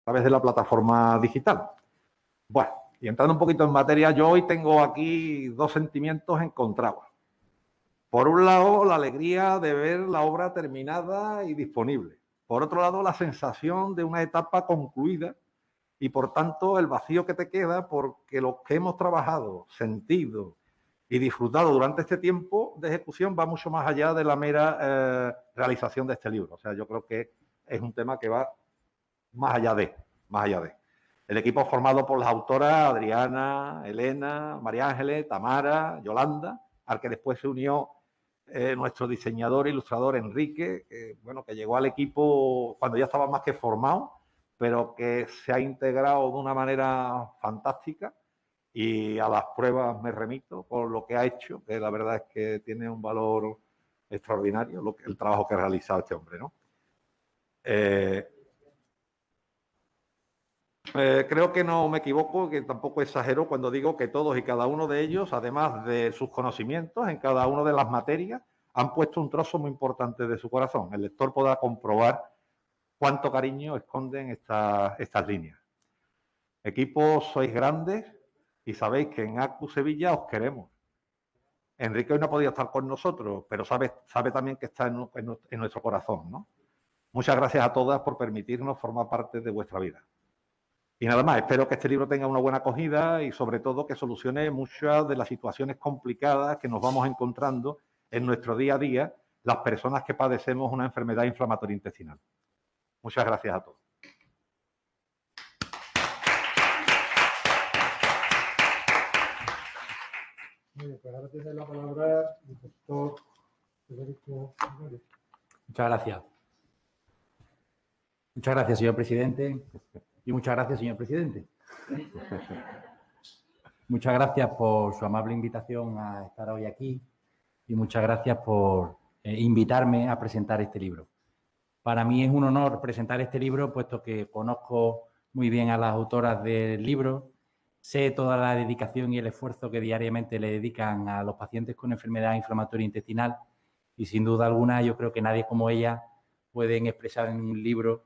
través de la plataforma digital. Bueno, y entrando un poquito en materia, yo hoy tengo aquí dos sentimientos encontrados. Por un lado, la alegría de ver la obra terminada y disponible. Por otro lado, la sensación de una etapa concluida y, por tanto, el vacío que te queda porque los que hemos trabajado, sentido y disfrutado durante este tiempo de ejecución va mucho más allá de la mera realización de este libro. O sea, yo creo que es un tema que va más allá de. El equipo formado por las autoras Adriana, Elena, María Ángeles, Tamara, Yolanda, al que después se unió nuestro diseñador e ilustrador Enrique, que llegó al equipo cuando ya estaba más que formado, pero que se ha integrado de una manera fantástica, y a las pruebas me remito por lo que ha hecho, que la verdad es que tiene un valor extraordinario el trabajo que ha realizado este hombre, ¿no? Creo que no me equivoco, que tampoco exagero cuando digo que todos y cada uno de ellos, además de sus conocimientos en cada una de las materias, han puesto un trozo muy importante de su corazón. El lector podrá comprobar cuánto cariño esconden estas líneas. Equipos, sois grandes y sabéis que en ACU Sevilla os queremos. Enrique hoy no podía estar con nosotros, pero sabe también que está en nuestro corazón, ¿no? Muchas gracias a todas por permitirnos formar parte de vuestra vida. Y nada más, espero que este libro tenga una buena acogida y, sobre todo, que solucione muchas de las situaciones complicadas que nos vamos encontrando en nuestro día a día las personas que padecemos una enfermedad inflamatoria intestinal. Muchas gracias a todos. Muy bien, pues ahora tiene la palabra el doctor Federico Álvarez. Muchas gracias. Muchas gracias, señor presidente. Y muchas gracias, señor presidente. Muchas gracias por su amable invitación a estar hoy aquí y muchas gracias por invitarme a presentar este libro. Para mí es un honor presentar este libro, puesto que conozco muy bien a las autoras del libro, sé toda la dedicación y el esfuerzo que diariamente le dedican a los pacientes con enfermedad inflamatoria intestinal y, sin duda alguna, yo creo que nadie como ellas pueden expresar en un libro,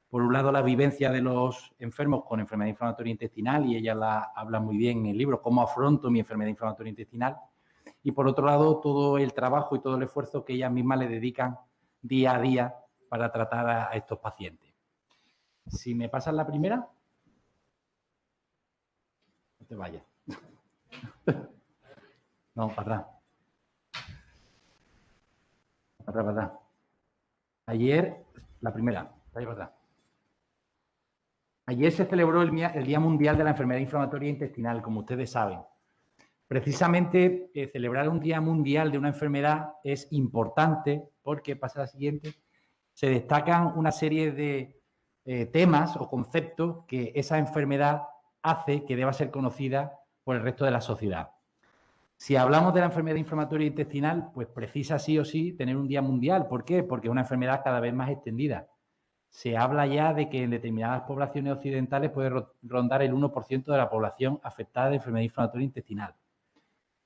por un lado, la vivencia de los enfermos con enfermedad inflamatoria intestinal, y ella la habla muy bien en el libro, cómo afronto mi enfermedad inflamatoria intestinal, y por otro lado, todo el trabajo y todo el esfuerzo que ellas mismas le dedican día a día para tratar a estos pacientes. Si me pasas la primera, no te vayas. No, para atrás. Para atrás. Ayer, la primera, para atrás. Ayer se celebró el Día Mundial de la Enfermedad Inflamatoria Intestinal, como ustedes saben. Precisamente celebrar un Día Mundial de una enfermedad es importante porque, pasa la siguiente, se destacan una serie de temas o conceptos que esa enfermedad hace que deba ser conocida por el resto de la sociedad. Si hablamos de la enfermedad inflamatoria intestinal, pues precisa sí o sí tener un Día Mundial. ¿Por qué? Porque es una enfermedad cada vez más extendida. Se habla ya de que en determinadas poblaciones occidentales puede rondar el 1% de la población afectada de enfermedad inflamatoria intestinal.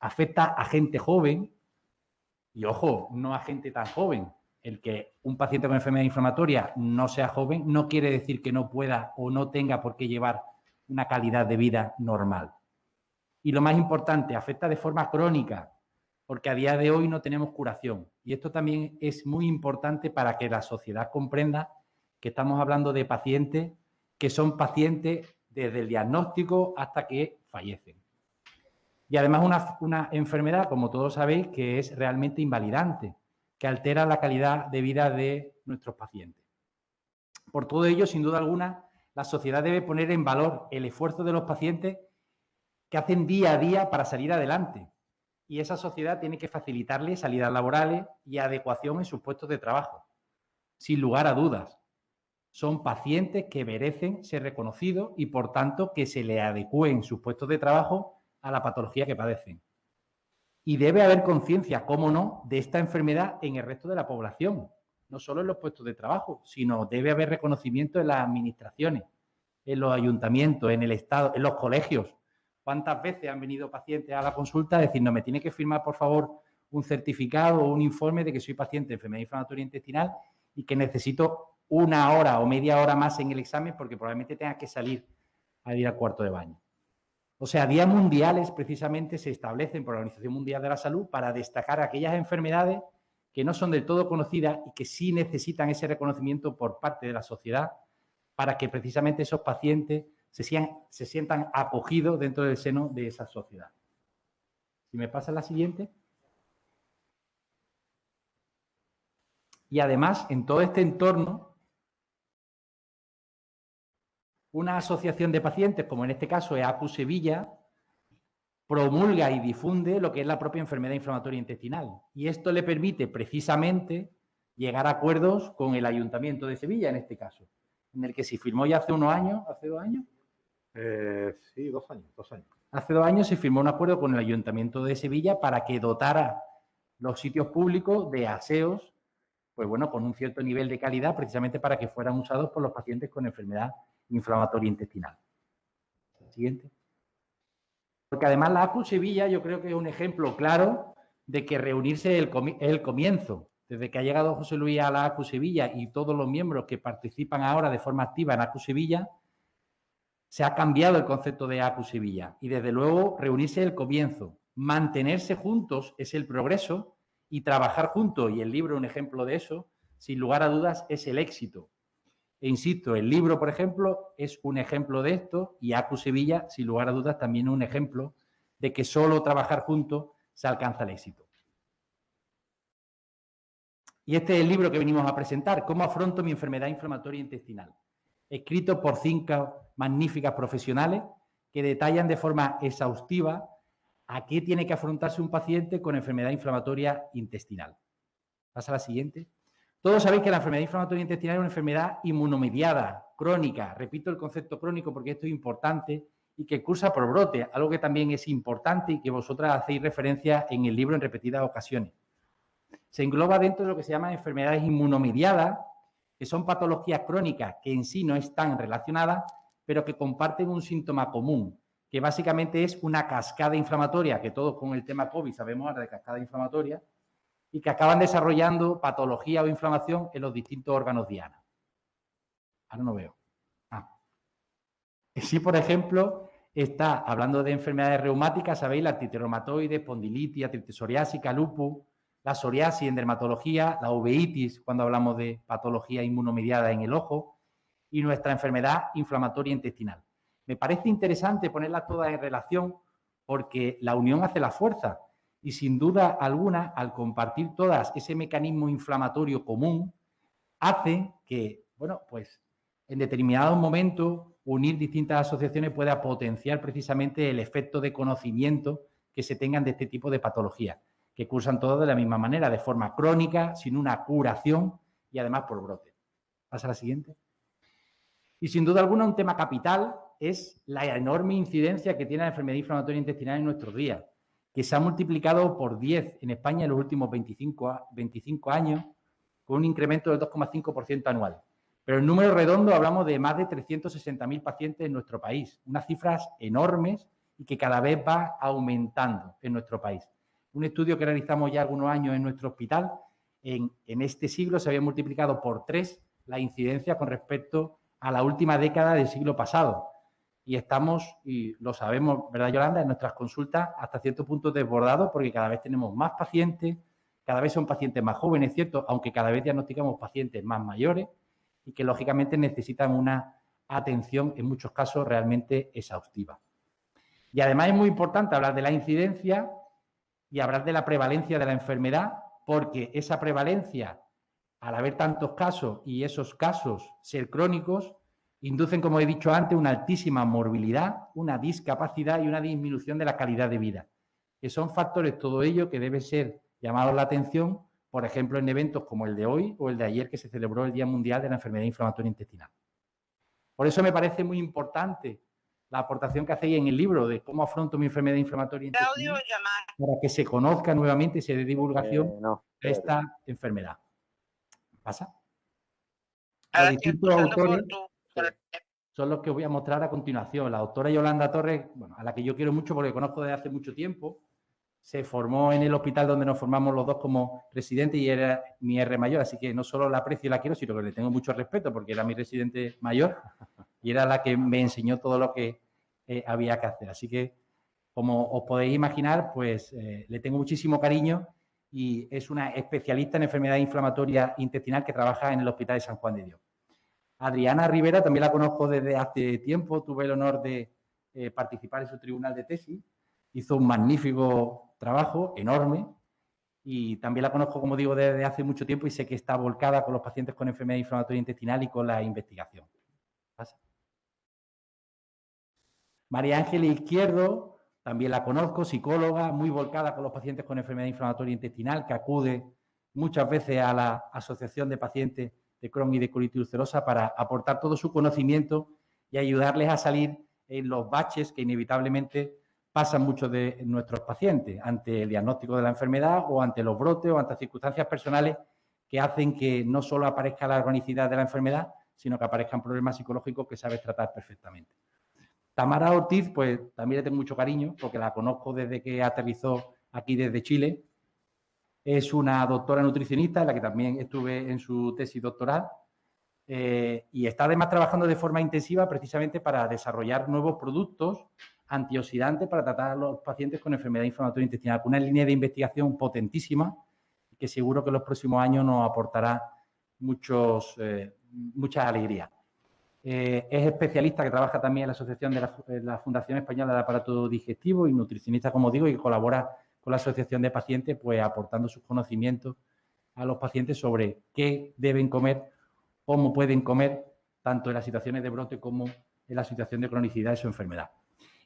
Afecta a gente joven y, ojo, no a gente tan joven. El que un paciente con enfermedad inflamatoria no sea joven no quiere decir que no pueda o no tenga por qué llevar una calidad de vida normal. Y lo más importante, afecta de forma crónica, porque a día de hoy no tenemos curación. Y esto también es muy importante para que la sociedad comprenda que estamos hablando de pacientes que son pacientes desde el diagnóstico hasta que fallecen. Y además una enfermedad, como todos sabéis, que es realmente invalidante, que altera la calidad de vida de nuestros pacientes. Por todo ello, sin duda alguna, la sociedad debe poner en valor el esfuerzo de los pacientes que hacen día a día para salir adelante. Y esa sociedad tiene que facilitarles salidas laborales y adecuación en sus puestos de trabajo. Sin lugar a dudas, son pacientes que merecen ser reconocidos y, por tanto, que se les adecúen sus puestos de trabajo a la patología que padecen. Y debe haber conciencia, cómo no, de esta enfermedad en el resto de la población, no solo en los puestos de trabajo, sino debe haber reconocimiento en las administraciones, en los ayuntamientos, en el Estado, en los colegios. ¿Cuántas veces han venido pacientes a la consulta a decir, no, me tiene que firmar, por favor, un certificado o un informe de que soy paciente de enfermedad inflamatoria intestinal y que necesito una hora o media hora más en el examen porque probablemente tengas que salir a ir al cuarto de baño. O sea, días mundiales precisamente se establecen por la Organización Mundial de la Salud para destacar aquellas enfermedades que no son del todo conocidas y que sí necesitan ese reconocimiento por parte de la sociedad para que precisamente esos pacientes se sientan acogidos dentro del seno de esa sociedad. Si me pasa la siguiente. Y además, en todo este entorno, una asociación de pacientes, como en este caso es ACU Sevilla, promulga y difunde lo que es la propia enfermedad inflamatoria intestinal. Y esto le permite precisamente llegar a acuerdos con el Ayuntamiento de Sevilla, en este caso, en el que se firmó ya hace unos años, ¿hace 2 años? Sí, 2 años, 2 años. Hace 2 años se firmó un acuerdo con el Ayuntamiento de Sevilla para que dotara los sitios públicos de aseos, pues bueno, con un cierto nivel de calidad, precisamente para que fueran usados por los pacientes con enfermedad inflamatoria intestinal. Siguiente. Porque además la ACU Sevilla yo creo que es un ejemplo claro de que reunirse es el comienzo. Desde que ha llegado José Luis a la ACU Sevilla y todos los miembros que participan ahora de forma activa en ACU Sevilla, se ha cambiado el concepto de ACU Sevilla. Y desde luego reunirse es el comienzo. Mantenerse juntos es el progreso y trabajar juntos, y el libro es un ejemplo de eso, sin lugar a dudas es el éxito. E insisto, el libro, por ejemplo, es un ejemplo de esto y ACU Sevilla, sin lugar a dudas, también es un ejemplo de que solo trabajar juntos se alcanza el éxito. Y este es el libro que venimos a presentar, ¿Cómo afronto mi enfermedad inflamatoria intestinal?, escrito por 5 magníficas profesionales que detallan de forma exhaustiva a qué tiene que afrontarse un paciente con enfermedad inflamatoria intestinal. Pasa a la siguiente. Todos sabéis que la enfermedad inflamatoria intestinal es una enfermedad inmunomediada, crónica. Repito el concepto crónico porque esto es importante y que cursa por brote, algo que también es importante y que vosotras hacéis referencia en el libro en repetidas ocasiones. Se engloba dentro de lo que se llama enfermedades inmunomediadas, que son patologías crónicas que en sí no están relacionadas, pero que comparten un síntoma común, que básicamente es una cascada inflamatoria, que todos con el tema COVID sabemos ahora de cascada inflamatoria, y que acaban desarrollando patología o inflamación en los distintos órganos diana. Ahora no veo. Sí, por ejemplo, está hablando de enfermedades reumáticas, sabéis, la artritis reumatoide, espondilitis, artritis psoriásica, lupus, la psoriasis en dermatología, la uveitis cuando hablamos de patología inmunomediada en el ojo y nuestra enfermedad inflamatoria intestinal. Me parece interesante ponerlas todas en relación porque la unión hace la fuerza y sin duda alguna, al compartir todas ese mecanismo inflamatorio común, hace que, bueno, pues en determinados momentos unir distintas asociaciones pueda potenciar precisamente el efecto de conocimiento que se tengan de este tipo de patologías, que cursan todas de la misma manera, de forma crónica, sin una curación y además por brote. Pasa a la siguiente. Y sin duda alguna un tema capital es la enorme incidencia que tiene la enfermedad inflamatoria intestinal en nuestros días, que se ha multiplicado por 10 en España en los últimos 25 años, con un incremento del 2,5% anual. Pero en número redondo hablamos de más de 360.000 pacientes en nuestro país, unas cifras enormes y que cada vez va aumentando en nuestro país. Un estudio que realizamos ya algunos años en nuestro hospital, en este siglo se había multiplicado por 3 la incidencia con respecto a la última década del siglo pasado. Y estamos, y lo sabemos, ¿verdad, Yolanda?, en nuestras consultas hasta cierto punto desbordados porque cada vez tenemos más pacientes, cada vez son pacientes más jóvenes, ¿cierto?, aunque cada vez diagnosticamos pacientes más mayores y que lógicamente necesitan una atención en muchos casos realmente exhaustiva. Y además es muy importante hablar de la incidencia y hablar de la prevalencia de la enfermedad porque esa prevalencia, al haber tantos casos y esos casos ser crónicos, inducen, como he dicho antes, una altísima morbilidad, una discapacidad y una disminución de la calidad de vida, que son factores, todo ello, que debe ser llamados la atención, por ejemplo, en eventos como el de hoy o el de ayer, que se celebró el Día Mundial de la Enfermedad Inflamatoria Intestinal. Por eso me parece muy importante la aportación que hacéis en el libro de cómo afronto mi enfermedad inflamatoria intestinal, para que se conozca nuevamente y se dé divulgación de esta enfermedad. ¿Pasa? Los distintos autores son los que voy a mostrar a continuación. La doctora Yolanda Torres, bueno, a la que yo quiero mucho porque conozco desde hace mucho tiempo, se formó en el hospital donde nos formamos los dos como residentes y era mi R mayor, así que no solo la aprecio y la quiero, sino que le tengo mucho respeto porque era mi residente mayor y era la que me enseñó todo lo que había que hacer. Así que, como os podéis imaginar, pues le tengo muchísimo cariño y es una especialista en enfermedad inflamatoria intestinal que trabaja en el Hospital de San Juan de Dios. Adriana Rivera también la conozco desde hace tiempo, tuve el honor de participar en su tribunal de tesis, hizo un magnífico trabajo, enorme, y también la conozco, como digo, desde hace mucho tiempo y sé que está volcada con los pacientes con enfermedad inflamatoria intestinal y con la investigación. ¿Pasa? María Ángeles Izquierdo, también la conozco, psicóloga, muy volcada con los pacientes con enfermedad inflamatoria intestinal, que acude muchas veces a la Asociación de Pacientes de Crohn y de colitis ulcerosa para aportar todo su conocimiento y ayudarles a salir en los baches que inevitablemente pasan muchos de nuestros pacientes ante el diagnóstico de la enfermedad o ante los brotes o ante circunstancias personales que hacen que no solo aparezca la cronicidad de la enfermedad, sino que aparezcan problemas psicológicos que sabes tratar perfectamente. Tamara Ortiz, pues también le tengo mucho cariño porque la conozco desde que aterrizó aquí desde Chile. Es una doctora nutricionista, en la que también estuve en su tesis doctoral, y está además trabajando de forma intensiva precisamente para desarrollar nuevos productos antioxidantes para tratar a los pacientes con enfermedad inflamatoria intestinal, con una línea de investigación potentísima que seguro que en los próximos años nos aportará muchas alegrías. Es especialista que trabaja también en la Asociación de la Fundación Española del Aparato Digestivo y nutricionista, como digo, y colabora con la Asociación de Pacientes, pues aportando sus conocimientos a los pacientes sobre qué deben comer, cómo pueden comer, tanto en las situaciones de brote como en la situación de cronicidad de su enfermedad.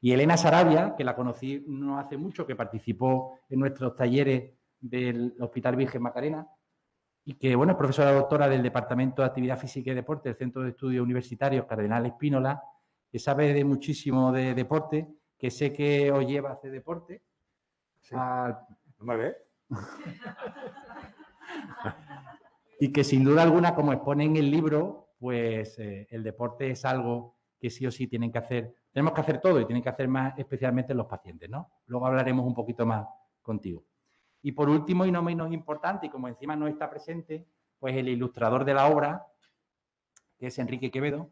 Y Elena Sarabia, que la conocí no hace mucho, que participó en nuestros talleres del Hospital Virgen Macarena, y que, bueno, es profesora doctora del Departamento de Actividad Física y Deporte del Centro de Estudios Universitarios Cardenal Espínola, que sabe de muchísimo de deporte, que sé que os lleva a hacer deporte. Sí. ¿No me ves? Y que sin duda alguna, como expone en el libro, pues el deporte es algo que sí o sí tienen que hacer, tenemos que hacer todo y tienen que hacer más especialmente los pacientes, ¿no? Luego hablaremos un poquito más contigo. Y por último, y no menos importante, y como encima no está presente, pues el ilustrador de la obra, que es Enrique Quevedo.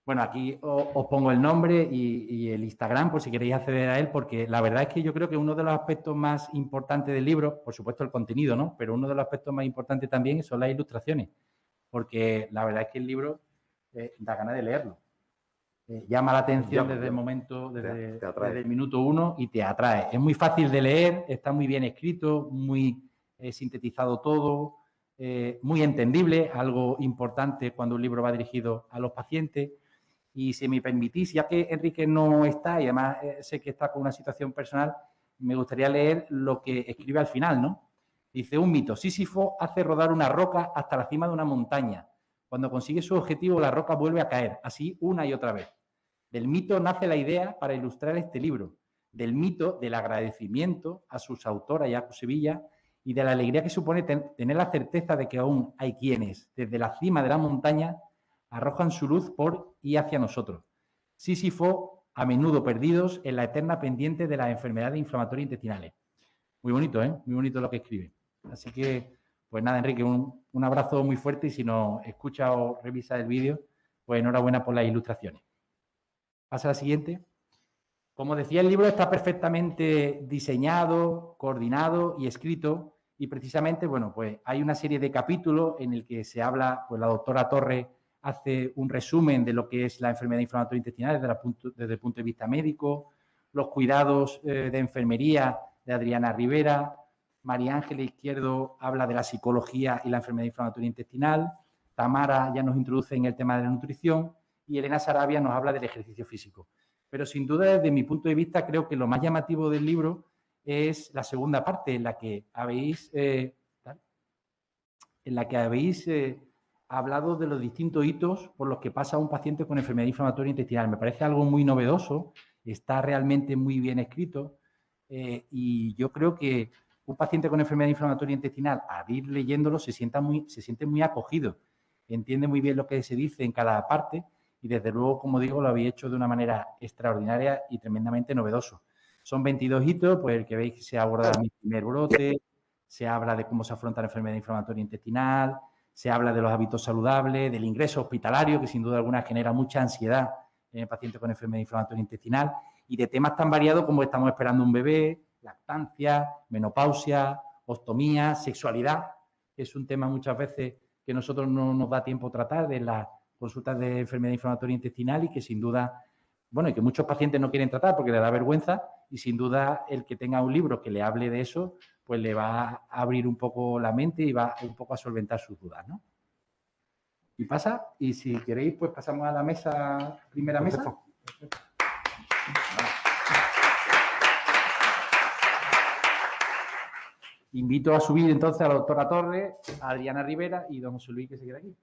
Bueno, aquí os pongo el nombre y el Instagram por si queréis acceder a él, porque la verdad es que yo creo que uno de los aspectos más importantes del libro, por supuesto el contenido, ¿no? Pero uno de los aspectos más importantes también son las ilustraciones, porque la verdad es que el libro da ganas de leerlo. Llama la atención desde el momento, desde el minuto 1 y te atrae. Es muy fácil de leer, está muy bien escrito, muy sintetizado todo, muy entendible, algo importante cuando un libro va dirigido a los pacientes. Y si me permitís, ya que Enrique no está y además sé que está con una situación personal, me gustaría leer lo que escribe al final, ¿no? Dice, un mito, Sísifo hace rodar una roca hasta la cima de una montaña. Cuando consigue su objetivo, la roca vuelve a caer, así una y otra vez. Del mito nace la idea para ilustrar este libro, del mito del agradecimiento a sus autoras y a Sevilla y de la alegría que supone tener la certeza de que aún hay quienes, desde la cima de la montaña, arrojan su luz por y hacia nosotros. Sísifo, a menudo perdidos en la eterna pendiente de las enfermedades inflamatorias intestinales. Muy bonito, ¿eh? Muy bonito lo que escribe. Así que, pues nada, Enrique, un abrazo muy fuerte y si nos escucha o revisa el vídeo, pues enhorabuena por las ilustraciones. Pasa a la siguiente. Como decía, el libro está perfectamente diseñado, coordinado y escrito y precisamente, bueno, pues hay una serie de capítulos en el que se habla, pues la doctora Torres hace un resumen de lo que es la enfermedad inflamatoria intestinal desde el punto de vista médico, los cuidados de enfermería de Adriana Rivera, María Ángeles Izquierdo habla de la psicología y la enfermedad inflamatoria intestinal, Tamara ya nos introduce en el tema de la nutrición y Elena Sarabia nos habla del ejercicio físico. Pero sin duda, desde mi punto de vista, creo que lo más llamativo del libro es la segunda parte, en la que habéis hablado de los distintos hitos por los que pasa un paciente con enfermedad inflamatoria intestinal. Me parece algo muy novedoso, está realmente muy bien escrito y yo creo que un paciente con enfermedad inflamatoria intestinal, al ir leyéndolo, se siente muy acogido, entiende muy bien lo que se dice en cada parte y desde luego, como digo, lo habéis hecho de una manera extraordinaria y tremendamente novedoso. Son 22 hitos, pues el que veis que se aborda mi primer brote, se habla de cómo se afronta la enfermedad inflamatoria intestinal, se habla de los hábitos saludables, del ingreso hospitalario, que sin duda alguna genera mucha ansiedad en el paciente con enfermedad inflamatoria intestinal, y de temas tan variados como estamos esperando un bebé, lactancia, menopausia, ostomía, sexualidad, que es un tema muchas veces que nosotros no nos da tiempo tratar de las consultas de enfermedad inflamatoria intestinal y que sin duda, bueno, y que muchos pacientes no quieren tratar porque les da vergüenza y sin duda el que tenga un libro que le hable de eso, pues le va a abrir un poco la mente y va un poco a solventar sus dudas, ¿no? Y pasa, y si queréis, pues pasamos a la mesa, primera mesa. Invito a subir entonces a la doctora Torres, a Adriana Rivera y don José Luis, que se queda aquí.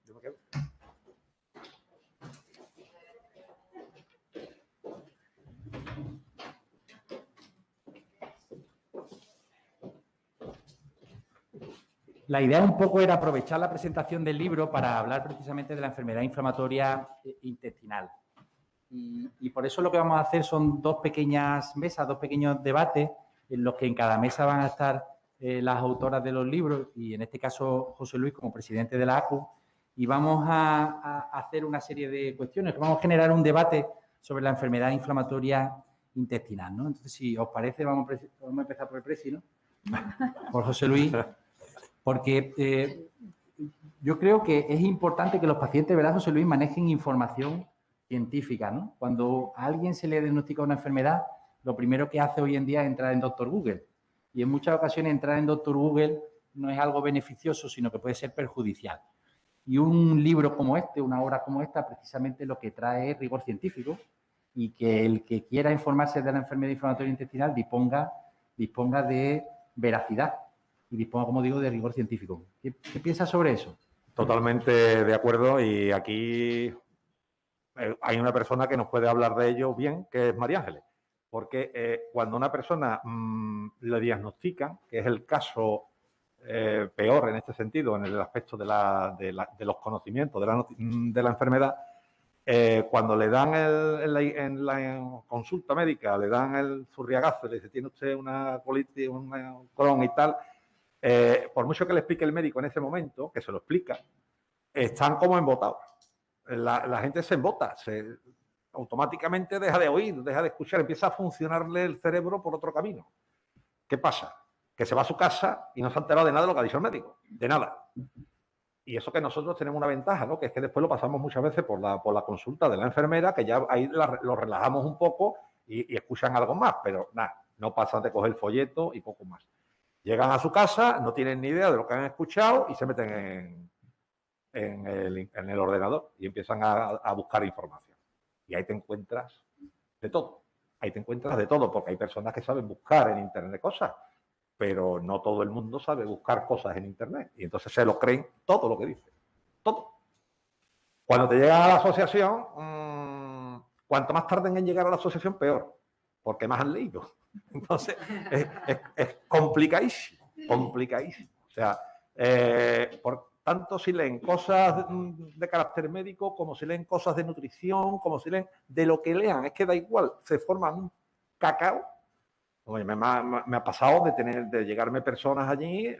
La idea un poco era aprovechar la presentación del libro para hablar precisamente de la enfermedad inflamatoria intestinal. Y por eso lo que vamos a hacer son dos pequeñas mesas, dos pequeños debates, en los que en cada mesa van a estar las autoras de los libros, y en este caso José Luis como presidente de la ACU, y vamos a hacer una serie de cuestiones. Vamos a generar un debate sobre la enfermedad inflamatoria intestinal, ¿no? Entonces, si os parece, vamos a empezar por el presi, ¿no? Por José Luis. Porque yo creo que es importante que los pacientes, ¿verdad, José Luis?, manejen información científica, ¿no? Cuando a alguien se le diagnostica una enfermedad, lo primero que hace hoy en día es entrar en Doctor Google. Y en muchas ocasiones entrar en Doctor Google no es algo beneficioso, sino que puede ser perjudicial. Y un libro como este, una obra como esta, precisamente lo que trae es rigor científico y que el que quiera informarse de la enfermedad inflamatoria intestinal disponga de veracidad y disponga, como digo, de rigor científico. ¿Qué piensas sobre eso? Totalmente de acuerdo, y aquí hay una persona que nos puede hablar de ello bien, que es María Ángeles, porque cuando una persona le diagnostican, que es el caso peor en este sentido, en el aspecto de los conocimientos de la enfermedad, cuando le dan en la consulta médica, le dan el zurriagazo, le dice, tiene usted una colitis, un Crohn y tal, por mucho que le explique el médico en ese momento, que se lo explica, están como embotados. La gente se embota, automáticamente deja de oír, deja de escuchar, empieza a funcionarle el cerebro por otro camino. ¿Qué pasa? Que se va a su casa y no se ha enterado de nada de lo que ha dicho el médico, de nada. Y eso que nosotros tenemos una ventaja, ¿no? Que es que después lo pasamos muchas veces por la consulta de la enfermera, que ya ahí lo relajamos un poco y escuchan algo más, pero nada, no pasan de coger el folleto y poco más. Llegan a su casa, no tienen ni idea de lo que han escuchado y se meten en el ordenador y empiezan a buscar información. Y ahí te encuentras de todo. Ahí te encuentras de todo, porque hay personas que saben buscar en Internet cosas, pero no todo el mundo sabe buscar cosas en Internet. Y entonces se lo creen todo lo que dice. Todo. Cuando te llegan a la asociación, cuanto más tarden en llegar a la asociación, peor, porque más han leído. Entonces, es complicadísimo, complicadísimo. O sea, por tanto, si leen cosas de carácter médico, como si leen cosas de nutrición, como si leen de lo que lean, es que da igual, se forman un cacao. Oye, me ha pasado de llegarme personas allí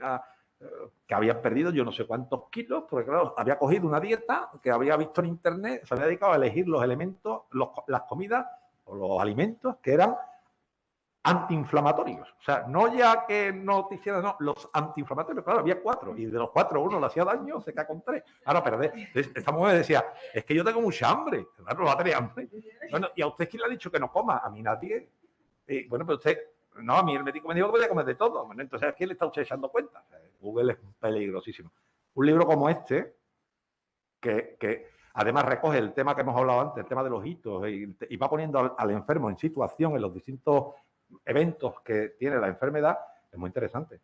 que habían perdido yo no sé cuántos kilos, porque claro, había cogido una dieta que había visto en Internet, se había dedicado a elegir los elementos, las comidas o los alimentos que eran antiinflamatorios. O sea, no ya que no te hicieran, no, los antiinflamatorios. Claro, había 4 y de los 4 uno le hacía daño, se cae con 3. Ahora, pero esta mujer decía, es que yo tengo mucha hambre. Claro, va a tener hambre. Bueno, ¿y a usted quién le ha dicho que no coma? A mí nadie. Bueno, pero usted, no, a mí el médico me dijo que podía comer de todo. Bueno, entonces, ¿a quién le está usted echando cuenta? O sea, Google es peligrosísimo. Un libro como este, que además recoge el tema que hemos hablado antes, el tema de los hitos, y va poniendo al enfermo en situación en los distintos eventos que tiene la enfermedad, es muy interesante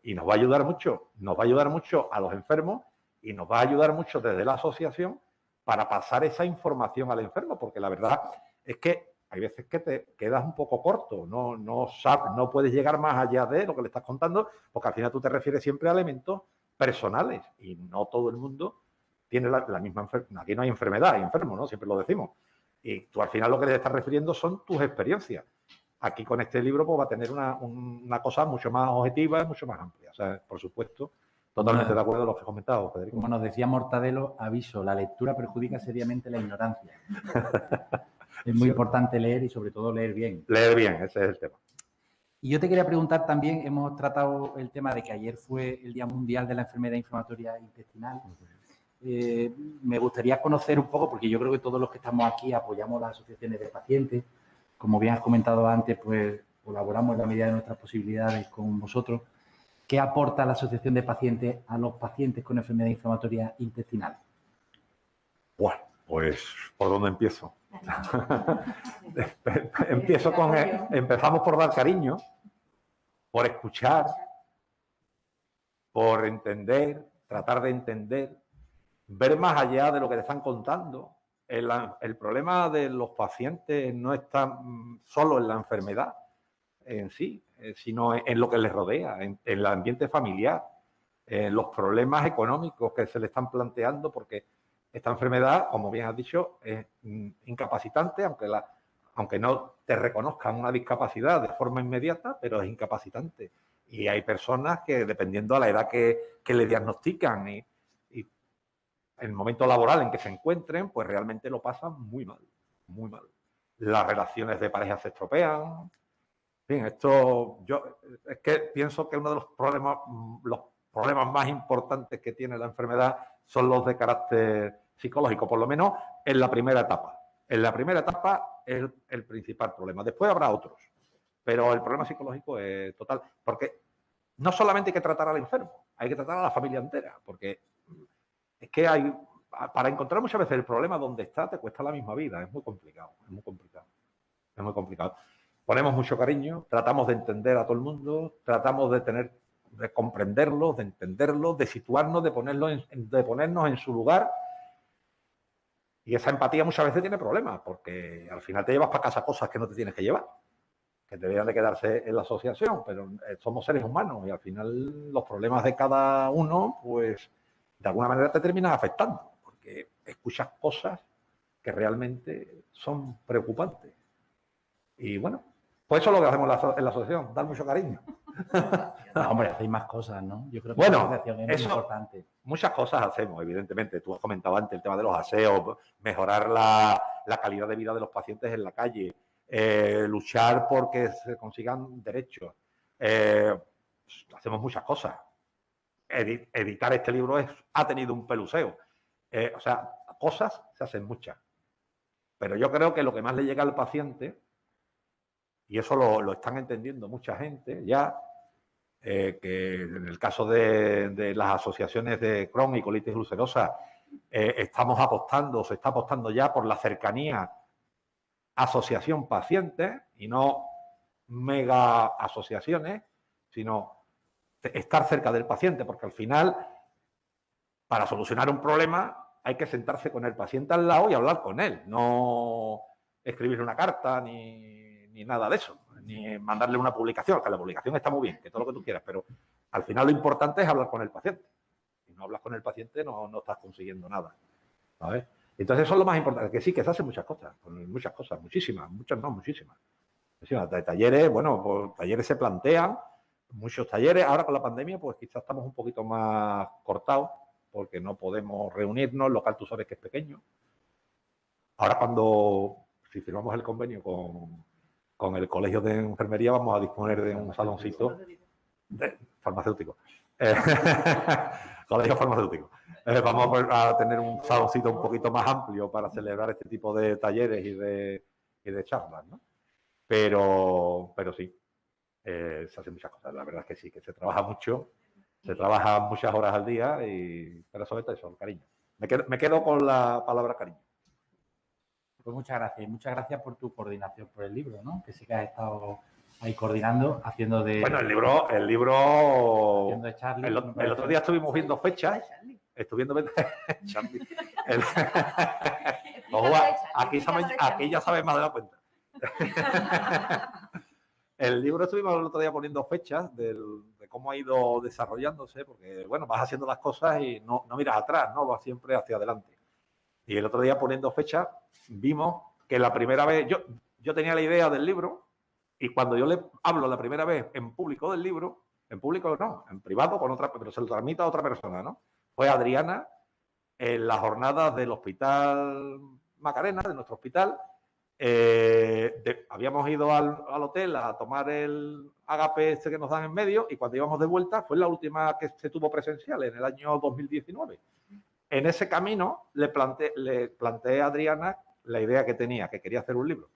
y nos va a ayudar mucho a los enfermos y nos va a ayudar mucho desde la asociación para pasar esa información al enfermo, porque la verdad es que hay veces que te quedas un poco corto, no puedes llegar más allá de lo que le estás contando, porque al final tú te refieres siempre a elementos personales y no todo el mundo tiene la misma enfermedad. Aquí no hay enfermedad, hay enfermo, ¿no? Siempre lo decimos. Y tú al final lo que le estás refiriendo son tus experiencias. aquí con este libro pues va a tener una cosa mucho más objetiva y mucho más amplia. O sea, por supuesto, totalmente de acuerdo con lo que has comentado, Federico. Como nos decía Mortadelo, aviso, la lectura perjudica seriamente la ignorancia. Es muy importante leer y sobre todo leer bien. Leer bien, ese es el tema. Y yo te quería preguntar también, hemos tratado el tema de que ayer fue el Día Mundial de la Enfermedad Inflamatoria Intestinal. Me gustaría conocer un poco, porque yo creo que todos los que estamos aquí apoyamos las asociaciones de pacientes. Como bien has comentado antes, pues colaboramos en la medida de nuestras posibilidades con vosotros. ¿Qué aporta la Asociación de Pacientes a los pacientes con enfermedad inflamatoria intestinal? Bueno, pues, ¿por dónde empiezo? Empezamos por dar cariño, por escuchar, por entender, tratar de entender, ver más allá de lo que te están contando. El problema de los pacientes no está solo en la enfermedad en sí, sino en lo que les rodea, en el ambiente familiar, en los problemas económicos que se le están planteando, porque esta enfermedad, como bien has dicho, es incapacitante, aunque no te reconozcan una discapacidad de forma inmediata, pero es incapacitante. Y hay personas que, dependiendo de la edad que le diagnostican y el momento laboral en que se encuentren, pues realmente lo pasan muy mal, muy mal. Las relaciones de pareja se estropean. Bien, esto es que pienso que uno de los problemas más importantes que tiene la enfermedad son los de carácter psicológico, por lo menos en la primera etapa. En la primera etapa es el principal problema. Después habrá otros, pero el problema psicológico es total, porque no solamente hay que tratar al enfermo, hay que tratar a la familia entera, porque es que para encontrar muchas veces el problema donde está te cuesta la misma vida, es muy complicado, es muy complicado, es muy complicado. Ponemos mucho cariño, tratamos de entender a todo el mundo, tratamos de comprenderlos, de entenderlos, de situarnos, de ponernos en su lugar. Y esa empatía muchas veces tiene problemas, porque al final te llevas para casa cosas que no te tienes que llevar, que deberían de quedarse en la asociación, pero somos seres humanos y al final los problemas de cada uno, pues de alguna manera te terminan afectando, porque escuchas cosas que realmente son preocupantes. Y bueno, pues eso es lo que hacemos en la asociación, dar mucho cariño. No, hombre, hacéis más cosas, ¿no? Yo creo que bueno, la asociación es muy importante. Muchas cosas hacemos, evidentemente. Tú has comentado antes el tema de los aseos, mejorar la calidad de vida de los pacientes en la calle, luchar porque se consigan derechos. Hacemos muchas cosas. Editar este libro ha tenido un peluseo. O sea, cosas se hacen muchas. Pero yo creo que lo que más le llega al paciente, y eso lo están entendiendo mucha gente ya, que en el caso de las asociaciones de Crohn y colitis ulcerosa se está apostando ya por la cercanía asociación-paciente y no mega asociaciones, sino estar cerca del paciente, porque al final, para solucionar un problema, hay que sentarse con el paciente al lado y hablar con él, no escribirle una carta ni nada de eso, ni mandarle una publicación, que la publicación está muy bien, que todo lo que tú quieras, pero al final lo importante es hablar con el paciente. Si no hablas con el paciente no estás consiguiendo nada, ¿sabes? Entonces eso es lo más importante, que sí, que se hacen muchas cosas, muchísimas, muchísimas. De talleres, bueno, pues talleres se plantean, muchos talleres, ahora con la pandemia pues quizás estamos un poquito más cortados, porque no podemos reunirnos, el local tú sabes que es pequeño. Ahora si firmamos el convenio con el Colegio de Enfermería, vamos a disponer de un saloncito farmacéutico. Colegio farmacéutico. Vamos a tener un saloncito un poquito más amplio para celebrar este tipo de talleres y de charlas, ¿no? Pero sí, se hacen muchas cosas. La verdad es que sí, que se trabaja mucho, se trabaja muchas horas al día, pero sobre todo eso, el cariño. Me quedo con la palabra cariño. Pues muchas gracias. Y muchas gracias por tu coordinación por el libro, ¿no? Que sí que has estado ahí coordinando, haciendo de... Bueno, el libro... Haciendo de Charlie. El otro día estuvimos viendo fechas. Charlie. Aquí ya sabes más de la cuenta. El libro estuvimos el otro día poniendo fechas de cómo ha ido desarrollándose, porque, bueno, vas haciendo las cosas y no miras atrás, ¿no? Vas siempre hacia adelante. Y el otro día poniendo fechas vimos que la primera vez... Yo tenía la idea del libro Y cuando yo le hablo la primera vez en público del libro, en público no, en privado con otra, pero se lo transmito a otra persona, ¿no? Fue Adriana en las jornadas del Hospital Macarena, de nuestro hospital. Habíamos ido al hotel a tomar el agape este que nos dan en medio y cuando íbamos de vuelta fue la última que se tuvo presencial en el año 2019. En ese camino le planteé a Adriana la idea que tenía, que quería hacer un libro.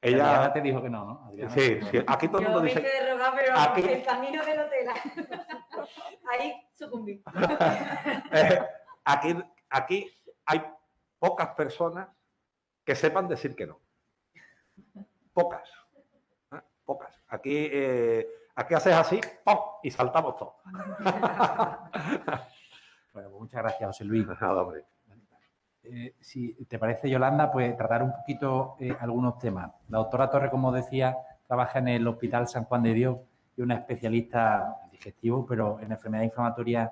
Adriana te dijo que no, ¿no? Adriana sí, aquí todo el mundo dice... Yo me de rogar, pero aquí, el camino del hotel. Ahí sucumbí. Aquí hay pocas personas que sepan decir que no. Pocas. Pocas. Aquí haces así, ¡pum! Y saltamos todos. Bueno, pues muchas gracias, José Luis. Nada, hombre. Si te parece, Yolanda, pues tratar un poquito algunos temas. La doctora Torre, como decía, trabaja en el Hospital San Juan de Dios y una especialista en digestivo, pero en enfermedad inflamatoria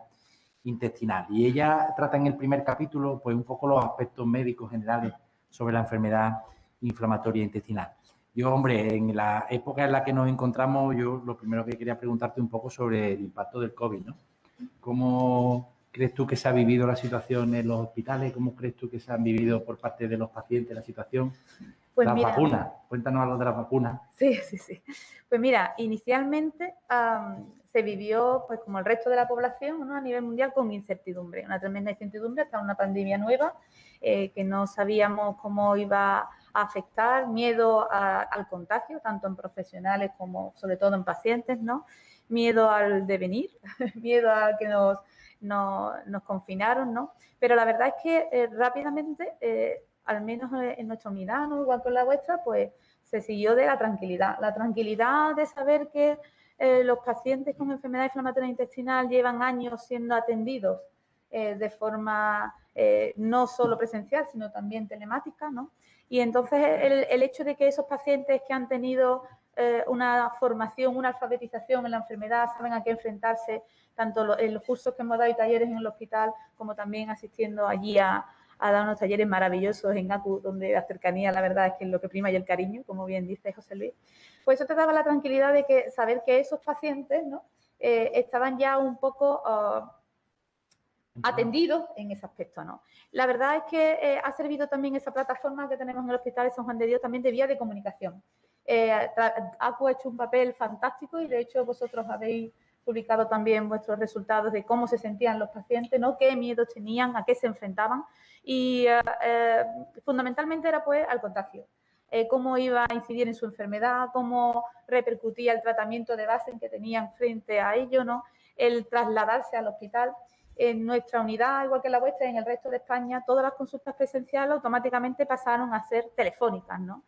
intestinal. Y ella trata en el primer capítulo, pues un poco los aspectos médicos generales sobre la enfermedad inflamatoria intestinal. Yo, hombre, en la época en la que nos encontramos, yo lo primero que quería preguntarte un poco sobre el impacto del COVID, ¿no? ¿Cómo crees tú que se ha vivido la situación en los hospitales? ¿Cómo crees tú que se han vivido por parte de los pacientes la situación? Pues las mira, vacunas, cuéntanos algo de las vacunas. Sí. Pues mira, inicialmente se vivió, pues como el resto de la población, ¿no? A nivel mundial con incertidumbre, una tremenda incertidumbre hasta una pandemia nueva que no sabíamos cómo iba a afectar, miedo al contagio, tanto en profesionales como sobre todo en pacientes, ¿no? Miedo al devenir, miedo a que nos confinaron, ¿no? Pero la verdad es que rápidamente, al menos en nuestra unidad, ¿no? Igual que en la vuestra, pues se siguió de la tranquilidad de saber que los pacientes con enfermedad inflamatoria intestinal llevan años siendo atendidos de forma no solo presencial, sino también telemática, ¿no? Y entonces el hecho de que esos pacientes que han tenido una formación, una alfabetización en la enfermedad, saben a qué enfrentarse, tanto en los cursos que hemos dado y talleres en el hospital, como también asistiendo allí a dar unos talleres maravillosos en ACU, donde la cercanía, la verdad, es que es lo que prima y el cariño, como bien dice José Luis. Pues eso te daba la tranquilidad de que saber que esos pacientes, ¿no? Estaban ya un poco atendidos en ese aspecto, ¿no? La verdad es que ha servido también esa plataforma que tenemos en el Hospital de San Juan de Dios también de vía de comunicación. ACU ha hecho un papel fantástico y, de hecho, vosotros habéis publicado también vuestros resultados de cómo se sentían los pacientes, ¿no? Qué miedos tenían, a qué se enfrentaban y fundamentalmente era pues al contagio. Cómo iba a incidir en su enfermedad, cómo repercutía el tratamiento de base en que tenían frente a ello, ¿no? El trasladarse al hospital. En nuestra unidad, igual que la vuestra, en el resto de España, todas las consultas presenciales automáticamente pasaron a ser telefónicas, ¿no?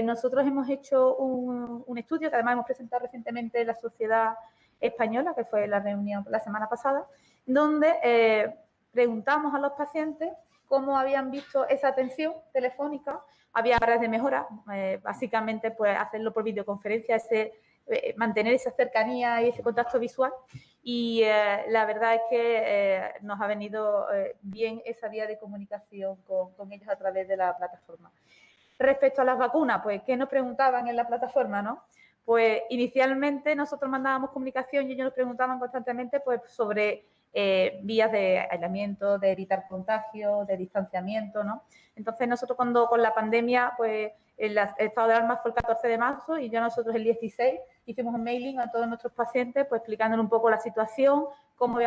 Nosotros hemos hecho un estudio que además hemos presentado recientemente en la Sociedad Española, que fue la reunión la semana pasada, donde preguntamos a los pacientes cómo habían visto esa atención telefónica. Había áreas de mejora, básicamente pues hacerlo por videoconferencia, mantener esa cercanía y ese contacto visual. Y la verdad es que nos ha venido bien esa vía de comunicación con ellos a través de la plataforma. Respecto a las vacunas, pues, ¿qué nos preguntaban en la plataforma, no? Pues inicialmente nosotros mandábamos comunicación y ellos nos preguntaban constantemente pues sobre vías de aislamiento, de evitar contagios, de distanciamiento, ¿no? Entonces nosotros cuando con la pandemia, pues el estado de alarma fue el 14 de marzo y ya nosotros el 16 hicimos un mailing a todos nuestros pacientes, pues explicándoles un poco la situación, cómo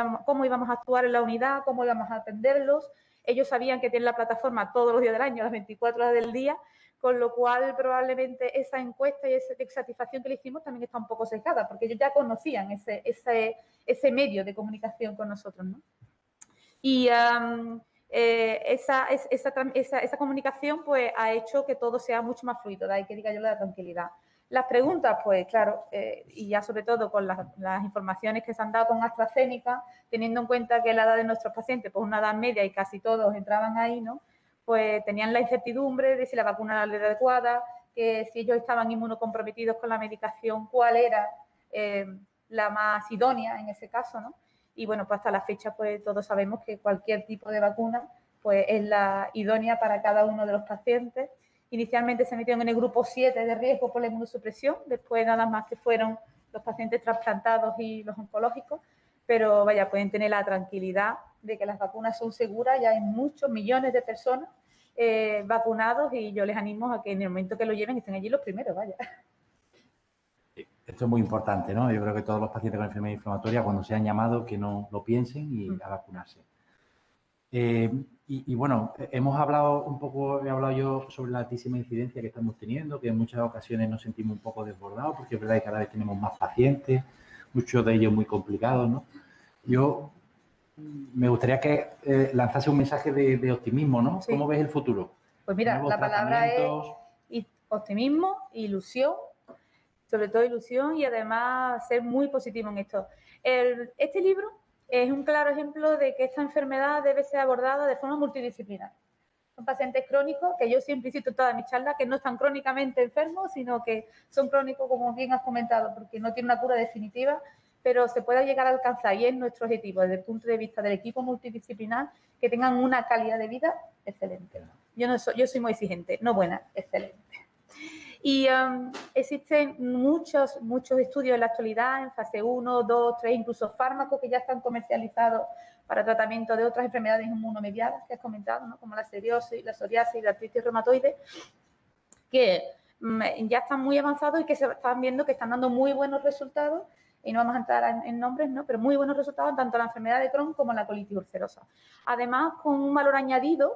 íbamos a actuar en la unidad, cómo íbamos a atenderlos. Ellos sabían que tienen la plataforma todos los días del año, las 24 horas del día, con lo cual probablemente esa encuesta y esa satisfacción que le hicimos también está un poco sesgada, porque ellos ya conocían ese medio de comunicación con nosotros, ¿no? Y esa comunicación pues ha hecho que todo sea mucho más fluido, de ahí que diga yo la tranquilidad. Las preguntas, pues claro, y ya sobre todo con las informaciones que se han dado con AstraZeneca, teniendo en cuenta que la edad de nuestros pacientes, pues una edad media y casi todos entraban ahí, ¿no? Pues tenían la incertidumbre de si la vacuna era la adecuada, que si ellos estaban inmunocomprometidos con la medicación, cuál era la más idónea en ese caso, ¿no? Y bueno, pues hasta la fecha pues todos sabemos que cualquier tipo de vacuna pues es la idónea para cada uno de los pacientes Inicialmente se metieron en el grupo 7 de riesgo por la inmunosupresión, después nada más que fueron los pacientes trasplantados y los oncológicos, pero vaya, pueden tener la tranquilidad de que las vacunas son seguras, ya hay muchos millones de personas vacunados y yo les animo a que en el momento que lo lleven estén allí los primeros, vaya. Esto es muy importante, ¿no? Yo creo que todos los pacientes con enfermedad inflamatoria, cuando sean llamados, que no lo piensen y a vacunarse. Y bueno, he hablado yo sobre la altísima incidencia que estamos teniendo, que en muchas ocasiones nos sentimos un poco desbordados, porque es verdad que cada vez tenemos más pacientes, muchos de ellos muy complicados, ¿no? Yo me gustaría que lanzase un mensaje de optimismo, ¿no? Sí. ¿Cómo ves el futuro? Pues mira, la palabra es optimismo, ilusión, sobre todo ilusión y además ser muy positivo en esto. Este libro es un claro ejemplo de que esta enfermedad debe ser abordada de forma multidisciplinar. Son pacientes crónicos, que yo siempre insisto en todas mis charlas, que no están crónicamente enfermos, sino que son crónicos, como bien has comentado, porque no tienen una cura definitiva, pero se puede llegar a alcanzar, y es nuestro objetivo, desde el punto de vista del equipo multidisciplinar, que tengan una calidad de vida excelente. Yo soy muy exigente, no buena, excelente. Y existen muchos estudios en la actualidad, en fase 1, 2, 3, incluso fármacos que ya están comercializados para tratamiento de otras enfermedades inmunomediadas que has comentado, ¿no? Como la psoriasis, y la artritis reumatoide, que ya están muy avanzados y que se están viendo que están dando muy buenos resultados, y no vamos a entrar en nombres, ¿no? Pero muy buenos resultados tanto en la enfermedad de Crohn como en la colitis ulcerosa. Además, con un valor añadido,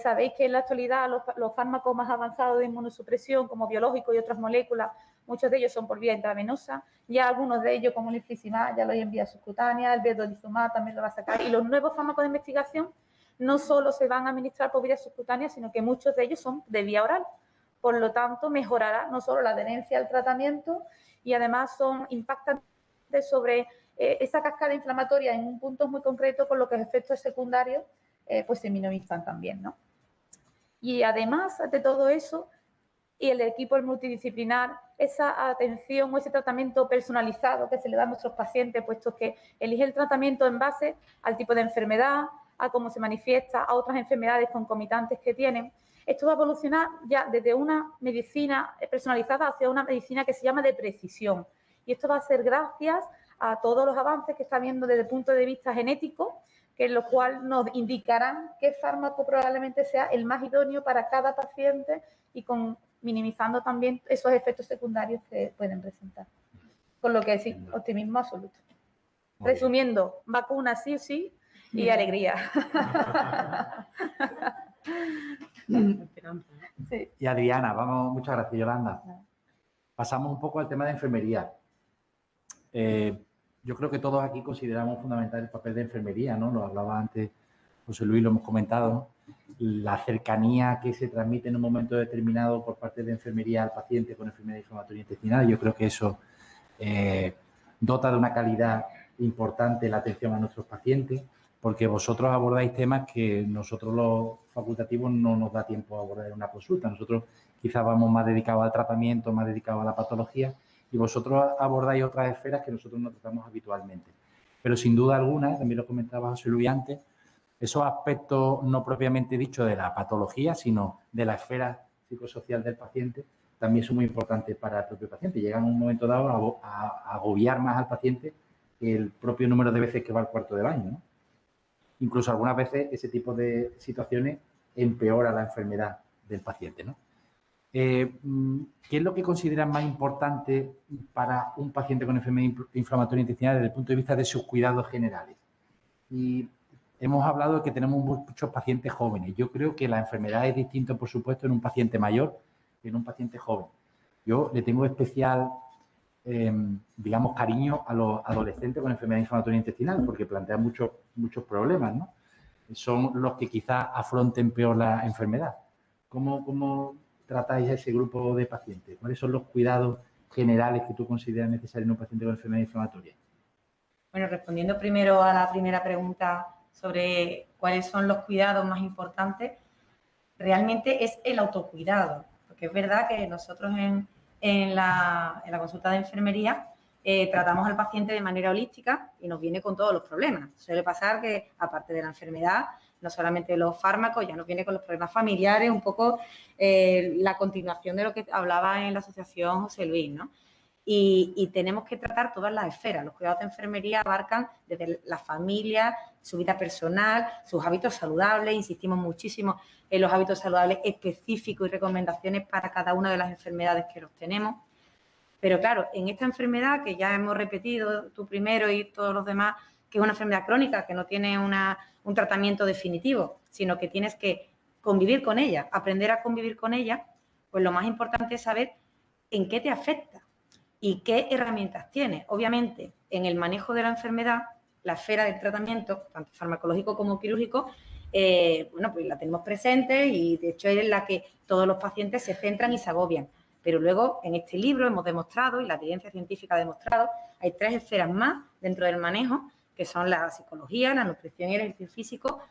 sabéis que en la actualidad los fármacos más avanzados de inmunosupresión, como biológicos y otras moléculas, muchos de ellos son por vía intravenosa, ya algunos de ellos, como el infliximab, ya lo hay en vía subcutánea, el vedolizumab también lo va a sacar, y los nuevos fármacos de investigación no solo se van a administrar por vía subcutánea, sino que muchos de ellos son de vía oral. Por lo tanto, mejorará no solo la adherencia al tratamiento, y además impactan sobre esa cascada inflamatoria en un punto muy concreto, con lo que los efectos secundarios pues se minimizan también, ¿no? Y además de todo eso, y el equipo multidisciplinar, esa atención o ese tratamiento personalizado que se le da a nuestros pacientes, puesto que elige el tratamiento en base al tipo de enfermedad, a cómo se manifiesta, a otras enfermedades concomitantes que tienen. Esto va a evolucionar ya desde una medicina personalizada hacia una medicina que se llama de precisión. Y esto va a ser gracias a todos los avances que está habiendo desde el punto de vista genético, que en lo cual nos indicarán qué fármaco probablemente sea el más idóneo para cada paciente y minimizando también esos efectos secundarios que pueden presentar. Con lo que sí, optimismo absoluto. Resumiendo, vacunas sí o sí y alegría. Sí. Y Adriana, muchas gracias, Yolanda. Pasamos un poco al tema de enfermería. Yo creo que todos aquí consideramos fundamental el papel de enfermería, ¿no? Lo hablaba antes José Luis, lo hemos comentado, ¿no? La cercanía que se transmite en un momento determinado por parte de enfermería al paciente con enfermedad inflamatoria intestinal. Yo creo que eso dota de una calidad importante la atención a nuestros pacientes, porque vosotros abordáis temas que nosotros los facultativos no nos da tiempo a abordar en una consulta. Nosotros quizás vamos más dedicados al tratamiento, más dedicados a la patología, y vosotros abordáis otras esferas que nosotros no tratamos habitualmente. Pero sin duda alguna, también lo comentaba José Luis antes, esos aspectos no propiamente dichos de la patología, sino de la esfera psicosocial del paciente, también son muy importantes para el propio paciente. Llegan en un momento dado a agobiar más al paciente que el propio número de veces que va al cuarto de baño, ¿no? Incluso algunas veces ese tipo de situaciones empeora la enfermedad del paciente, ¿no? ¿Qué es lo que consideran más importante para un paciente con enfermedad inflamatoria intestinal desde el punto de vista de sus cuidados generales? Y hemos hablado de que tenemos muchos pacientes jóvenes. Yo creo que la enfermedad es distinta, por supuesto, en un paciente mayor que en un paciente joven. Yo le tengo especial, digamos, cariño a los adolescentes con enfermedad inflamatoria intestinal, porque plantean muchos problemas, ¿no? Son los que quizás afronten peor la enfermedad. ¿Cómo tratáis a ese grupo de pacientes? ¿Cuáles son los cuidados generales que tú consideras necesarios en un paciente con enfermedad inflamatoria? Bueno, respondiendo primero a la primera pregunta sobre cuáles son los cuidados más importantes, realmente es el autocuidado, porque es verdad que nosotros en la consulta de enfermería tratamos al paciente de manera holística y nos viene con todos los problemas. Suele pasar que, aparte de la enfermedad, no solamente los fármacos, ya nos viene con los problemas familiares, un poco la continuación de lo que hablaba en la asociación José Luis, ¿no? Y tenemos que tratar todas las esferas. Los cuidados de enfermería abarcan desde la familia, su vida personal, sus hábitos saludables. Insistimos muchísimo en los hábitos saludables específicos y recomendaciones para cada una de las enfermedades que los tenemos. Pero claro, en esta enfermedad que ya hemos repetido, tú primero y todos los demás, que es una enfermedad crónica, que no tiene un tratamiento definitivo, sino que tienes que convivir con ella, aprender a convivir con ella, pues lo más importante es saber en qué te afecta y qué herramientas tienes. Obviamente, en el manejo de la enfermedad, la esfera del tratamiento, tanto farmacológico como quirúrgico, bueno, pues la tenemos presente y de hecho es en la que todos los pacientes se centran y se agobian. Pero luego, en este libro hemos demostrado, y la evidencia científica ha demostrado, hay 3 esferas más dentro del manejo, que son la psicología, la nutrición y el ejercicio físico,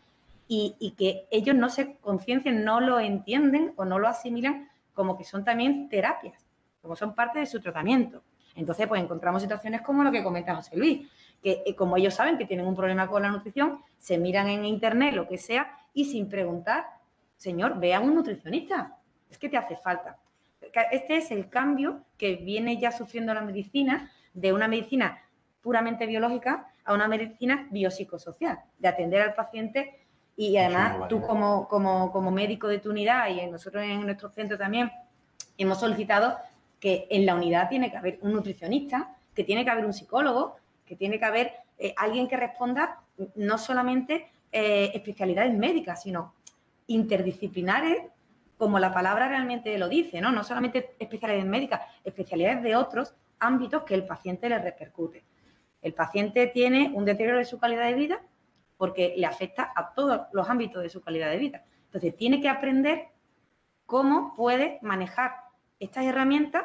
y que ellos no se conciencian, no lo entienden o no lo asimilan como que son también terapias, como son parte de su tratamiento. Entonces, pues encontramos situaciones como lo que comenta José Luis, que como ellos saben que tienen un problema con la nutrición, se miran en internet, lo que sea, y sin preguntar, señor, ve a un nutricionista, es que te hace falta. Este es el cambio que viene ya sufriendo la medicina, de una medicina puramente biológica a una medicina biopsicosocial, de atender al paciente. Y además, tú como médico de tu unidad y nosotros en nuestro centro también hemos solicitado que en la unidad tiene que haber un nutricionista, que tiene que haber un psicólogo, que tiene que haber alguien que responda no solamente especialidades médicas, sino interdisciplinares, como la palabra realmente lo dice, ¿no? No solamente especialidades médicas, especialidades de otros ámbitos que el paciente le repercute. El paciente tiene un deterioro de su calidad de vida porque le afecta a todos los ámbitos de su calidad de vida. Entonces, tiene que aprender cómo puede manejar estas herramientas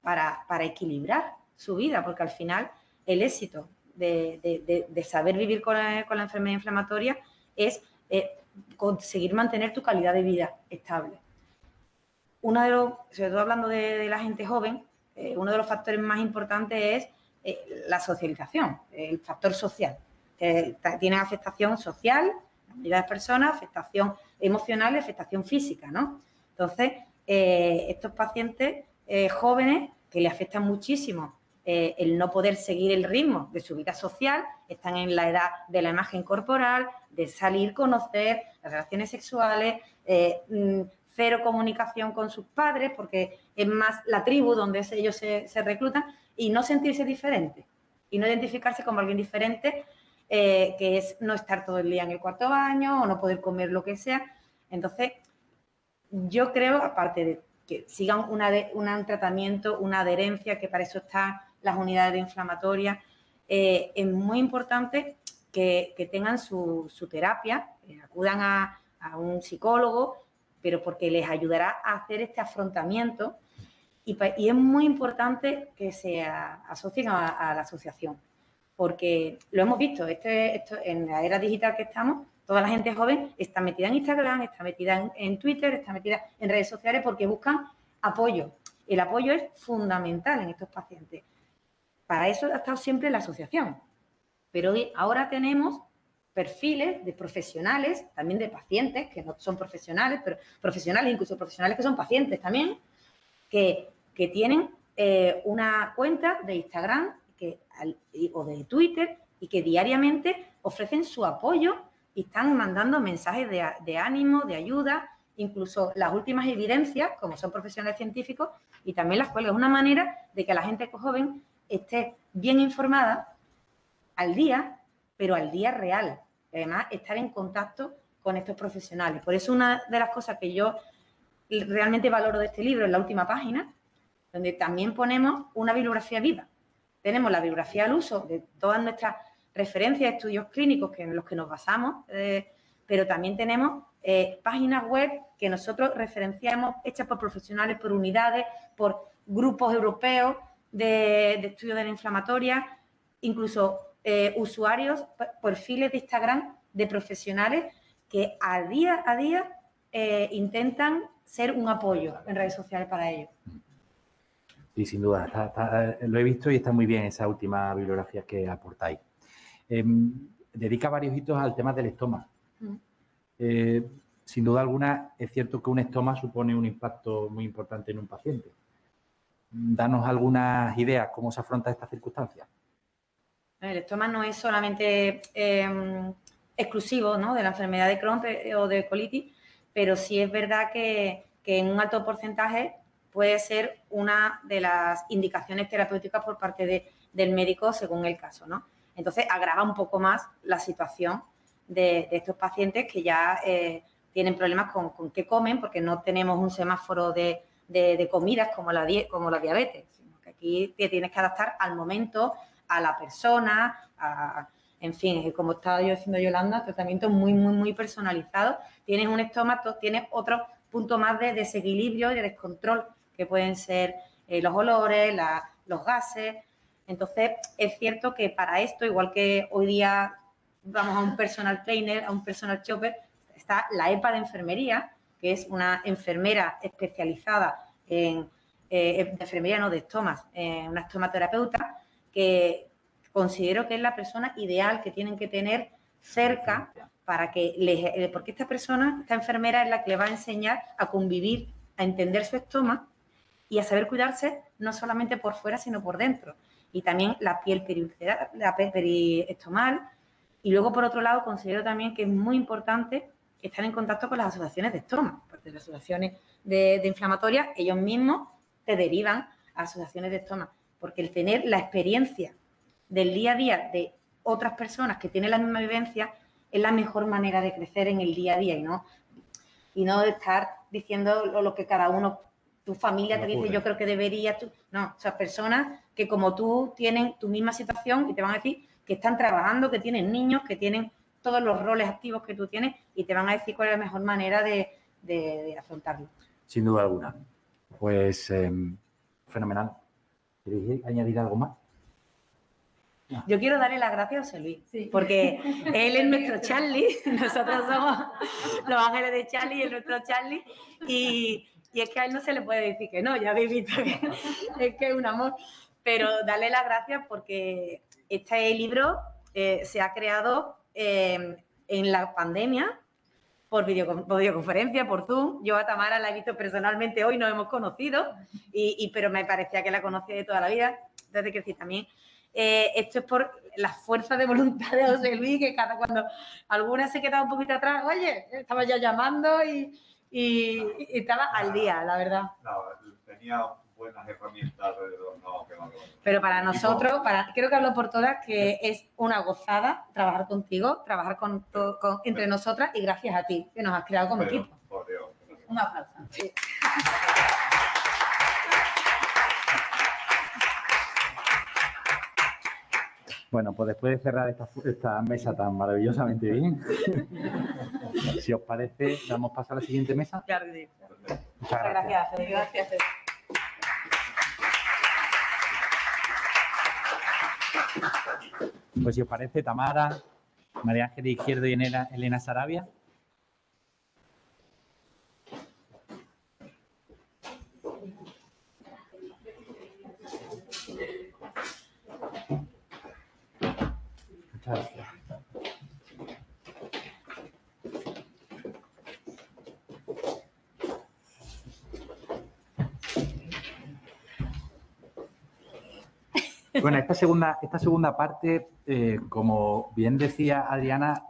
para equilibrar su vida, porque al final el éxito de saber vivir con la enfermedad inflamatoria es conseguir mantener tu calidad de vida estable. Sobre todo hablando de la gente joven, uno de los factores más importantes es la socialización, el factor social. Tiene afectación social, la mayoría de las personas, afectación emocional y afectación física, ¿no? Entonces, estos pacientes jóvenes que le afectan muchísimo el no poder seguir el ritmo de su vida social, están en la edad de la imagen corporal, de salir, conocer, las relaciones sexuales, cero comunicación con sus padres, porque es más la tribu donde ellos se reclutan, y no sentirse diferente, y no identificarse como alguien diferente, que es no estar todo el día en el cuarto baño o no poder comer lo que sea. Entonces, yo creo, aparte de que sigan un tratamiento, una adherencia, que para eso están las unidades de inflamatorias, es muy importante que tengan su terapia, acudan a un psicólogo, pero porque les ayudará a hacer este afrontamiento, y es muy importante que se asocien a la asociación, porque lo hemos visto, esto en la era digital que estamos, toda la gente joven está metida en Instagram, está metida en Twitter, está metida en redes sociales porque buscan apoyo. El apoyo es fundamental en estos pacientes. Para eso ha estado siempre la asociación. Pero ahora tenemos perfiles de profesionales, también de pacientes, que no son profesionales, pero profesionales, incluso profesionales que son pacientes también, que tienen una cuenta de Instagram o de Twitter y que diariamente ofrecen su apoyo y están mandando mensajes de ánimo, de ayuda, incluso las últimas evidencias, como son profesionales científicos, y también las cuales es una manera de que la gente joven esté bien informada al día, pero al día real. Además, estar en contacto con estos profesionales. Por eso una de las cosas que yo realmente valoro de este libro es la última página, donde también ponemos una bibliografía viva. Tenemos la bibliografía al uso de todas nuestras referencias, estudios clínicos en los que nos basamos, pero también tenemos páginas web que nosotros referenciamos, hechas por profesionales, por unidades, por grupos europeos de estudio de la inflamatoria, incluso usuarios, perfiles de Instagram de profesionales que a día intentan ser un apoyo en redes sociales para ellos. Sí, sin duda. Lo he visto y está muy bien esa última bibliografía que aportáis. Dedica varios hitos al tema del estómago. sin duda alguna, es cierto que un estoma supone un impacto muy importante en un paciente. Danos algunas ideas, ¿cómo se afronta esta circunstancia? El estoma no es solamente exclusivo, ¿no?, de la enfermedad de Crohn o de colitis, pero sí es verdad que en un alto porcentaje puede ser una de las indicaciones terapéuticas por parte del médico según el caso, ¿no? Entonces, agrava un poco más la situación de estos pacientes que ya tienen problemas con qué comen, porque no tenemos un semáforo de comidas como la diabetes, sino que aquí te tienes que adaptar al momento, a la persona, en fin, como estaba yo diciendo Yolanda, tratamiento muy, muy, muy personalizado. Tienes un estómago, tienes otro punto más de desequilibrio y de descontrol, que pueden ser los olores, los gases. Entonces, es cierto que para esto, igual que hoy día vamos a un personal trainer, a un personal shopper, está la EPA de enfermería, que es una enfermera especializada de enfermería, no de estomas, una estomaterapeuta, que considero que es la persona ideal que tienen que tener cerca para que porque esta enfermera es la que le va a enseñar a convivir, a entender su estómago y a saber cuidarse no solamente por fuera, sino por dentro. Y también la piel periestomal. Y luego, por otro lado, considero también que es muy importante estar en contacto con las asociaciones de estómago, porque las asociaciones de inflamatorias, ellos mismos te derivan a asociaciones de estómago, porque el tener la experiencia del día a día de otras personas que tienen la misma vivencia es la mejor manera de crecer en el día a día y no estar diciendo lo que cada uno, tu familia te dice, yo creo que deberías, no, o sea, personas que como tú tienen tu misma situación y te van a decir que están trabajando, que tienen niños, que tienen todos los roles activos que tú tienes y te van a decir cuál es la mejor manera de afrontarlo. Sin duda alguna. Pues fenomenal. ¿Queréis añadir algo más? Yo quiero darle las gracias a José Luis, sí, porque él es nuestro Charlie, nosotros somos los ángeles de Charlie, él es nuestro Charlie, y es que a él no se le puede decir que no, ya habéis visto que es un amor, pero darle las gracias porque este libro se ha creado en la pandemia, por videoconferencia, por Zoom. Yo a Tamara la he visto personalmente hoy, nos hemos conocido, pero me parecía que la conocía de toda la vida. Entonces, quiero decir, también esto es por la fuerza de voluntad de José Luis, que cuando alguna se quedaba un poquito atrás, oye, estaba ya llamando y estaba al día, la verdad. No, tenía buenas herramientas alrededor, no. Pero para nosotros, creo que hablo por todas, que es una gozada trabajar contigo, trabajar entre nosotras y gracias a ti, que nos has creado como equipo. Por Dios. Un aplauso. Sí. Bueno, pues después de cerrar esta mesa tan maravillosamente bien, si os parece, damos paso a la siguiente mesa. Claro que sí. Muchas gracias. Gracias. Pues si os parece, Tamara, María Ángeles Izquierdo y Elena Sarabia. Muchas gracias. Bueno, esta segunda parte, como bien decía Adriana,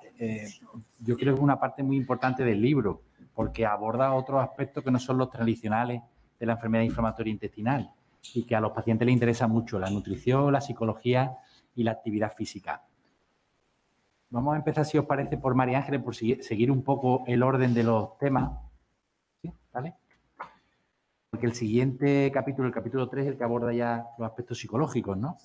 yo creo que es una parte muy importante del libro, porque aborda otros aspectos que no son los tradicionales de la enfermedad inflamatoria intestinal y que a los pacientes les interesa mucho: la nutrición, la psicología y la actividad física. Vamos a empezar, si os parece, por María Ángeles, por seguir un poco el orden de los temas. ¿Sí? ¿Vale? Porque el siguiente capítulo, el capítulo 3, es el que aborda ya los aspectos psicológicos, ¿no?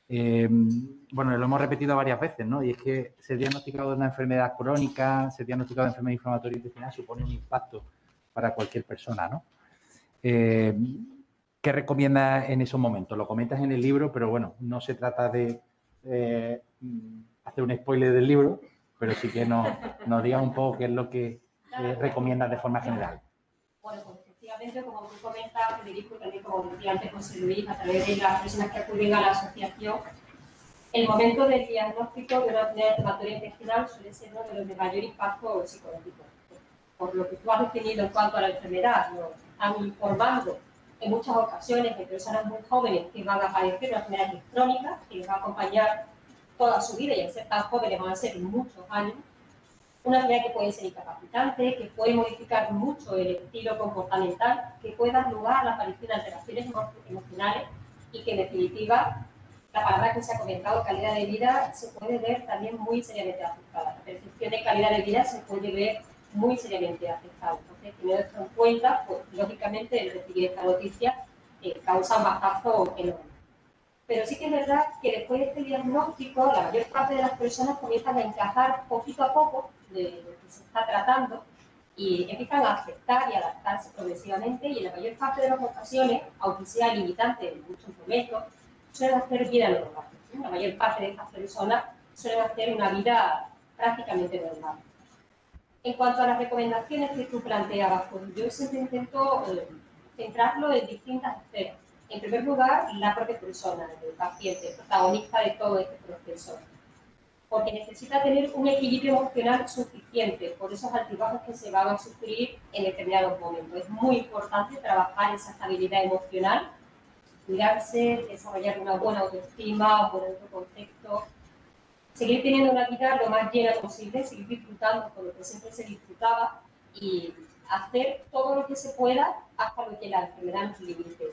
Bueno, lo hemos repetido varias veces, ¿no? Y es que ser diagnosticado de una enfermedad crónica, ser diagnosticado de enfermedad inflamatoria intestinal supone un impacto para cualquier persona, ¿no? ¿Qué recomiendas en esos momentos? Lo comentas en el libro, pero bueno, no se trata de hacer un spoiler del libro, pero sí que nos digas un poco qué es lo que recomiendas de forma general. Bueno, pues efectivamente, como tú comentas, Federico, también como decía antes José Luis, a través de las personas que acuden a la asociación, el momento del diagnóstico de una enfermedad inflamatoria intestinal suele ser uno de los de mayor impacto psicológico. Por lo que tú has definido en cuanto a la enfermedad, nos están informando en muchas ocasiones de personas muy jóvenes que van a padecer una enfermedad crónica, que les va a acompañar toda su vida, y al ser tan jóvenes van a ser muchos años. Una enfermedad que puede ser incapacitante, que puede modificar mucho el estilo comportamental, que puede dar lugar a la aparición de alteraciones emocionales y que, en definitiva, la palabra que se ha comentado, calidad de vida, se puede ver también muy seriamente afectada. La percepción de calidad de vida se puede ver muy seriamente afectada. Entonces, teniendo esto en cuenta, pues, lógicamente, el recibir esta noticia causa un bajazo enorme. Pero sí que es verdad que después de este diagnóstico, la mayor parte de las personas comienzan a encajar poquito a poco de lo que se está tratando y empiezan a aceptar y adaptarse progresivamente, y en la mayor parte de las ocasiones, aunque sea limitante en muchos momentos, suelen hacer vida normal. La mayor parte de estas personas suelen hacer una vida prácticamente normal. En cuanto a las recomendaciones que tú planteabas, pues yo siempre intento centrarlo en distintas esferas. En primer lugar, la propia persona, el paciente, el protagonista de todo este proceso, porque necesita tener un equilibrio emocional suficiente por esos altibajos que se van a sufrir en determinados momentos. Es muy importante trabajar esa estabilidad emocional, cuidarse, desarrollar una buena autoestima, un buen autoconcepto, seguir teniendo una vida lo más llena posible, seguir disfrutando con lo que siempre se disfrutaba y hacer todo lo que se pueda hasta lo que la enfermedad nos limite.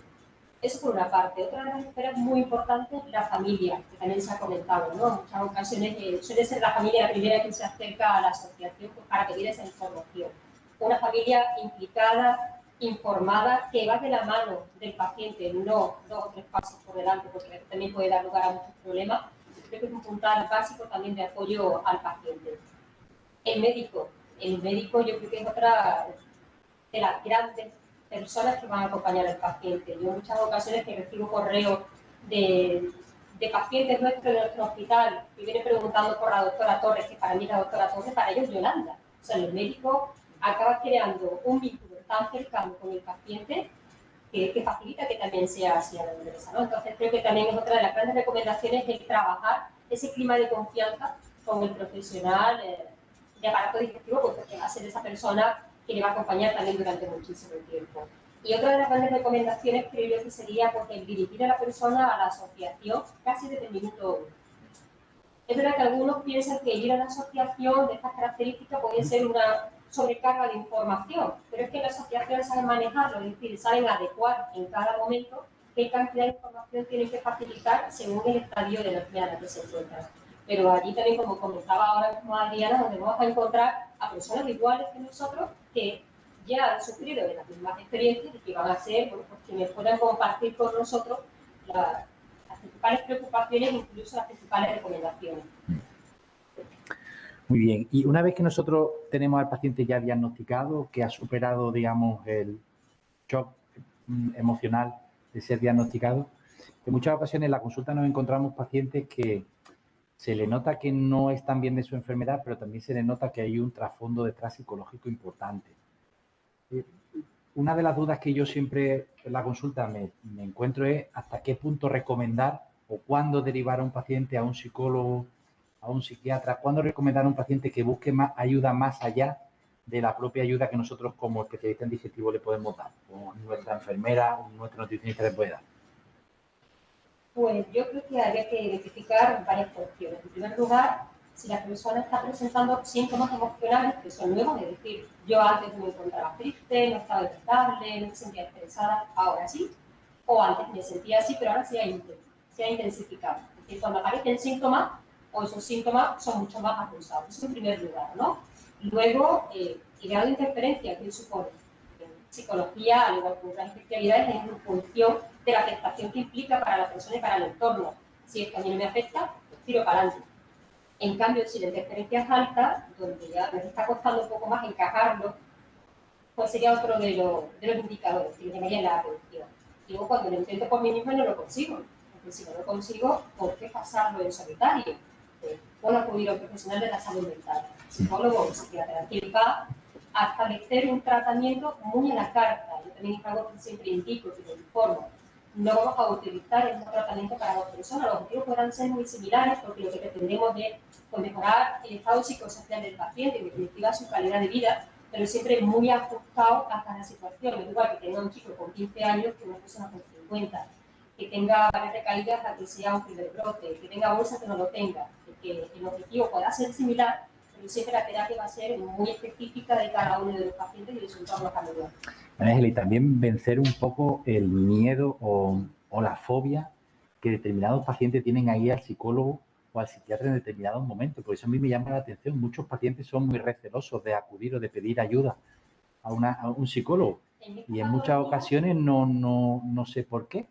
Eso por una parte. Otra de las esferas muy importantes es la familia, que también se ha comentado, ¿no? En muchas ocasiones suele ser la familia la primera que se acerca a la asociación para pedir esa información. Una familia implicada, informada, que va de la mano del paciente, no 2 o 3 pasos por delante, porque también puede dar lugar a muchos problemas. Creo que es un puntal básico también de apoyo al paciente. El médico yo creo que es otra de las grandes personas que van a acompañar al paciente. Yo en muchas ocasiones que recibo correos de pacientes nuestros de nuestro hospital que vienen preguntando por la doctora Torres, que para mí la doctora Torres, para ellos Yolanda. O sea, el médico acaba creando un vínculo tan cercano con el paciente que facilita que también sea así a la empresa, ¿no? Entonces creo que también es otra de las grandes recomendaciones, el trabajar ese clima de confianza con el profesional de aparato digestivo, porque va a ser esa persona que le va a acompañar también durante muchísimo tiempo. Y otra de las grandes recomendaciones creo yo que sería pues, el dirigir a la persona a la asociación casi desde el minuto 1. Es verdad que algunos piensan que ir a la asociación de estas características puede ser una sobrecarga de información, pero es que la asociación sabe manejarlo, es decir, saben adecuar en cada momento qué cantidad de información tienen que facilitar según el estadio de la enfermedad en la que se encuentran. Pero allí también, como comentaba ahora mismo Adriana, donde vamos a encontrar a personas iguales que nosotros que ya han sufrido de las mismas experiencias y que van a ser, bueno, pues quienes puedan compartir con nosotros las principales preocupaciones e incluso las principales recomendaciones. Muy bien. Y una vez que nosotros tenemos al paciente ya diagnosticado, que ha superado, digamos, el shock emocional de ser diagnosticado, en muchas ocasiones en la consulta nos encontramos pacientes que se le nota que no están bien de su enfermedad, pero también se le nota que hay un trasfondo detrás psicológico importante. Una de las dudas que yo siempre en la consulta me encuentro es hasta qué punto recomendar o cuándo derivar a un paciente a un psicólogo, a un psiquiatra, cuándo recomendar a un paciente que busque más ayuda más allá de la propia ayuda que nosotros como especialistas en digestivo le podemos dar, o nuestra enfermera o nuestra nutricionista le puede dar. Pues yo creo que habría que identificar varias cuestiones. En primer lugar, si la persona está presentando síntomas emocionales que son nuevos, es decir, yo antes me encontraba triste, no estaba irritable, no me sentía estresada, ahora sí, o antes me sentía así, pero ahora se ha intensificado. Es decir, cuando aparecen síntomas, o esos síntomas son mucho más acusados. Eso en primer lugar, ¿no? Luego, el grado de interferencia que supone en psicología, al igual que otras especialidades, es en función de la afectación que implica para la persona y para el entorno. Si es que a mí no me afecta, pues tiro para adelante. En cambio, si la interferencia es alta, donde ya nos está costando un poco más encajarlo, pues sería otro de los indicadores que me llamaría la atención. Digo, cuando lo intento por mí misma no lo consigo. Porque si no lo consigo, ¿por qué pasarlo en solitario? Puedo acudir a un profesional de la salud mental, psicólogo o psiquiatra, que va a establecer un tratamiento muy a la carta. Yo también es algo que siempre indico, que lo informo. no vamos a utilizar este tratamiento para dos personas. Los objetivos podrán ser muy similares porque lo que pretendemos es mejorar el estado psicosocial del paciente, en definitiva su calidad de vida, pero siempre muy ajustado a cada situación. Es igual que tenga un chico con 15 años que una persona con 50, que tenga varias recaídas a que sea un primer brote, que tenga bolsa que no lo tenga, que el objetivo pueda ser similar, pero siempre la terapia va a ser muy específica de cada uno de los pacientes y de su entorno familiar. Ángel, y también vencer un poco el miedo o la fobia que determinados pacientes tienen ahí al psicólogo o al psiquiatra en determinados momentos. Por eso a mí me llama la atención. Muchos pacientes son muy recelosos de acudir o de pedir ayuda a un psicólogo. Y en muchas ocasiones no sé por qué.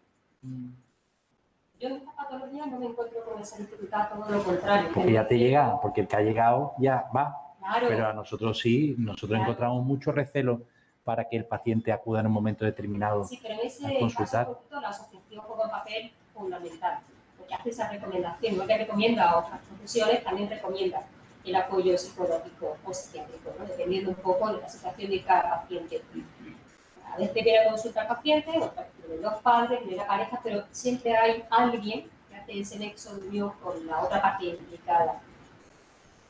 Yo en esta patología no me encuentro con esa dificultad, todo lo contrario. Porque ya te llega, porque el que ha llegado ya va. Claro. Pero a nosotros sí, nosotros encontramos mucho recelo para que el paciente acuda en un momento determinado. Sí, pero en ese caso la asociación juega un papel fundamental, porque hace esa recomendación, lo que recomienda a otras profesiones, también recomienda el apoyo psicológico o psiquiátrico, ¿no? Dependiendo un poco de la situación de cada paciente. A veces viene a consultar paciente, otras vienen los padres, viene la pareja, pero siempre hay alguien que hace ese nexo de unión con la otra parte implicada.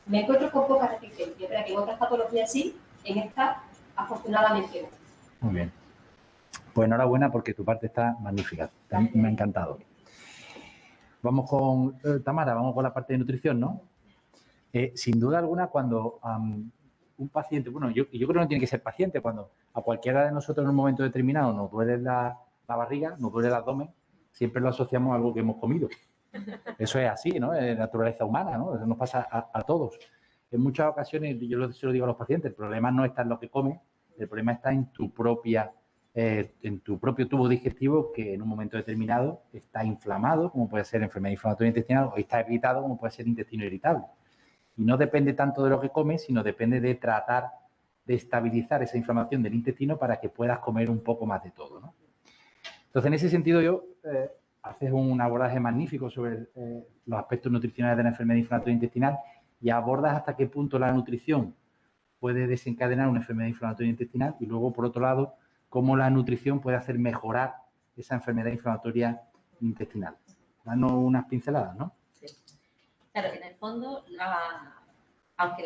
Me encuentro con poca resistencia, pero que en otras patologías sí, en esta afortunadamente no. Muy bien. Pues enhorabuena porque tu parte está magnífica. Me ha encantado. Vamos con Tamara, vamos con la parte de nutrición, ¿no? Sin duda alguna, cuando un paciente, bueno, yo creo que no tiene que ser paciente, cuando a cualquiera de nosotros en un momento determinado nos duele la barriga, nos duele el abdomen, siempre lo asociamos a algo que hemos comido. Eso es así, ¿no? Es naturaleza humana, ¿no? Eso nos pasa a todos. En muchas ocasiones, yo se lo digo a los pacientes, el problema no está en lo que comes, el problema está en tu propio tubo digestivo que en un momento determinado está inflamado, como puede ser enfermedad inflamatoria intestinal, o está irritado, como puede ser intestino irritable. Y no depende tanto de lo que comes, sino depende de tratar de estabilizar esa inflamación del intestino para que puedas comer un poco más de todo, ¿no? Entonces, en ese sentido, haces un abordaje magnífico sobre los aspectos nutricionales de la enfermedad inflamatoria intestinal y abordas hasta qué punto la nutrición puede desencadenar una enfermedad inflamatoria intestinal y luego, por otro lado, cómo la nutrición puede hacer mejorar esa enfermedad inflamatoria intestinal. Danos unas pinceladas, ¿no? Sí. Claro, en el fondo, aunque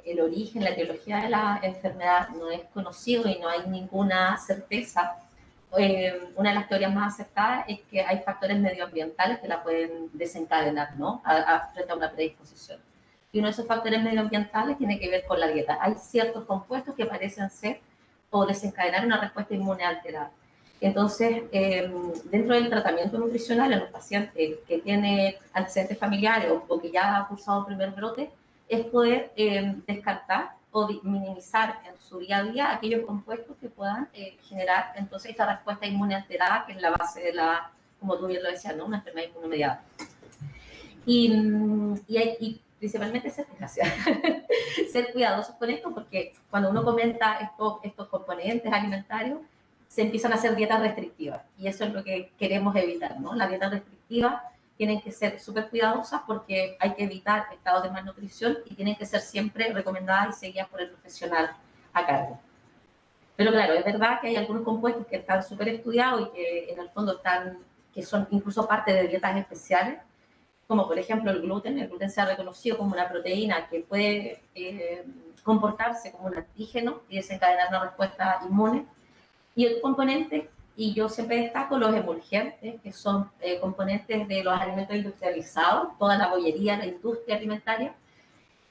el origen, la etiología de la enfermedad no es conocido y no hay ninguna certeza, una de las teorías más aceptadas es que hay factores medioambientales que la pueden desencadenar, ¿no? Frente a una predisposición. Y uno de esos factores medioambientales tiene que ver con la dieta. Hay ciertos compuestos que parecen ser o desencadenar una respuesta inmune alterada. Entonces, dentro del tratamiento nutricional en los pacientes que tienen antecedentes familiares o que ya ha cursado el primer brote, es poder descartar o minimizar en su día a día aquellos compuestos que puedan generar entonces esta respuesta inmune alterada, que es la base de la, como tú bien lo decías, ¿no? Una enfermedad inmunomediada. Y principalmente ser cuidadosos con esto, porque cuando uno comenta estos componentes alimentarios, se empiezan a hacer dietas restrictivas, y eso es lo que queremos evitar, ¿no? Las dietas restrictivas tienen que ser súper cuidadosas porque hay que evitar estados de malnutrición y tienen que ser siempre recomendadas y seguidas por el profesional a cargo. Pero claro, es verdad que hay algunos compuestos que están súper estudiados y que en el fondo que son incluso parte de dietas especiales, como por ejemplo el gluten. El gluten se ha reconocido como una proteína que puede comportarse como un antígeno y desencadenar una respuesta inmune. Y otro componente, y yo siempre destaco los emulgentes, que son componentes de los alimentos industrializados, toda la bollería, la industria alimentaria,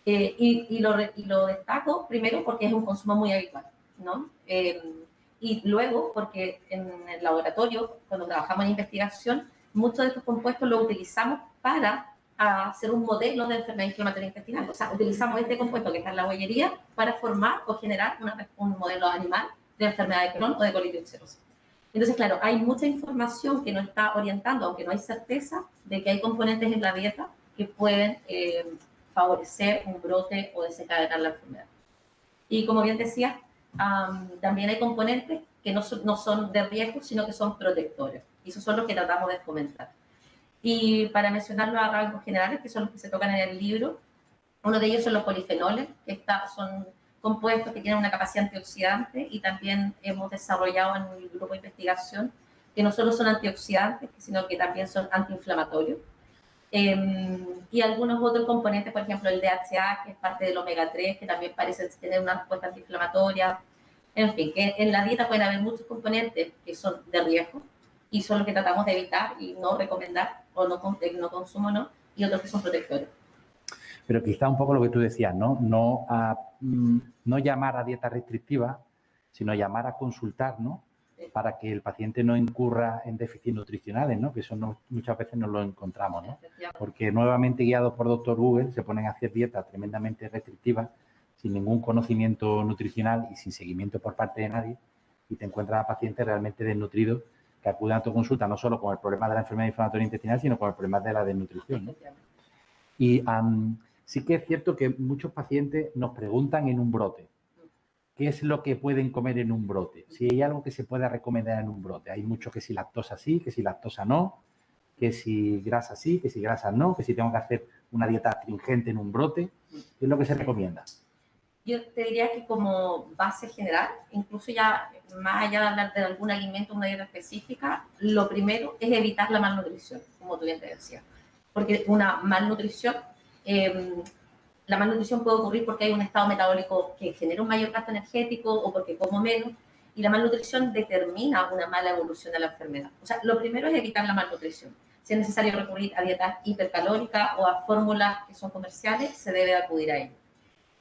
y lo destaco primero porque es un consumo muy habitual, ¿no? Y luego porque en el laboratorio, cuando trabajamos en investigación, muchos de estos compuestos los utilizamos para hacer un modelo de enfermedad inflamatoria intestinal. O sea, utilizamos este compuesto que está en la bollería para formar o generar un modelo animal de enfermedad de Crohn o de colitis ulcerosa. Entonces, claro, hay mucha información que nos está orientando, aunque no hay certeza de que hay componentes en la dieta que pueden favorecer un brote o desencadenar la enfermedad. Y como bien decía, también hay componentes que no son de riesgo, sino que son protectores. Y esos son los que tratamos de fomentar. Y para mencionarlos a rasgos generales, que son los que se tocan en el libro, uno de ellos son los polifenoles, que son compuestos que tienen una capacidad antioxidante, y también hemos desarrollado en el grupo de investigación que no solo son antioxidantes, sino que también son antiinflamatorios. Y algunos otros componentes, por ejemplo el DHA, que es parte del omega 3, que también parece tener una respuesta antiinflamatoria. En fin, que en la dieta pueden haber muchos componentes que son de riesgo y son los que tratamos de evitar y no recomendar, o no consumo, ¿no? Y otros que son protectores. Pero quizá un poco lo que tú decías, ¿no? No llamar a dieta restrictiva, sino llamar a consultar, ¿no? Para que el paciente no incurra en déficits nutricionales, ¿no? Que eso muchas veces no lo encontramos, ¿no? Porque nuevamente guiados por Dr. Google se ponen a hacer dietas tremendamente restrictivas sin ningún conocimiento nutricional y sin seguimiento por parte de nadie, y te encuentras a pacientes realmente desnutridos que acuden a tu consulta no solo con el problema de la enfermedad inflamatoria intestinal, sino con el problema de la desnutrición, ¿no? Y sí que es cierto que muchos pacientes nos preguntan en un brote, ¿qué es lo que pueden comer en un brote? Si hay algo que se pueda recomendar en un brote. Hay mucho que si lactosa sí, que si lactosa no, que si grasa sí, que si grasa no, que si tengo que hacer una dieta astringente en un brote. ¿Qué es lo que se recomienda? Yo te diría que como base general, incluso ya más allá de hablar de algún alimento, una dieta específica, lo primero es evitar la malnutrición, como tú bien te decías. Porque una malnutrición, la malnutrición puede ocurrir porque hay un estado metabólico que genera un mayor gasto energético o porque como menos, y la malnutrición determina una mala evolución de la enfermedad. O sea, lo primero es evitar la malnutrición. Si es necesario recurrir a dietas hipercalóricas o a fórmulas que son comerciales, se debe acudir a ello.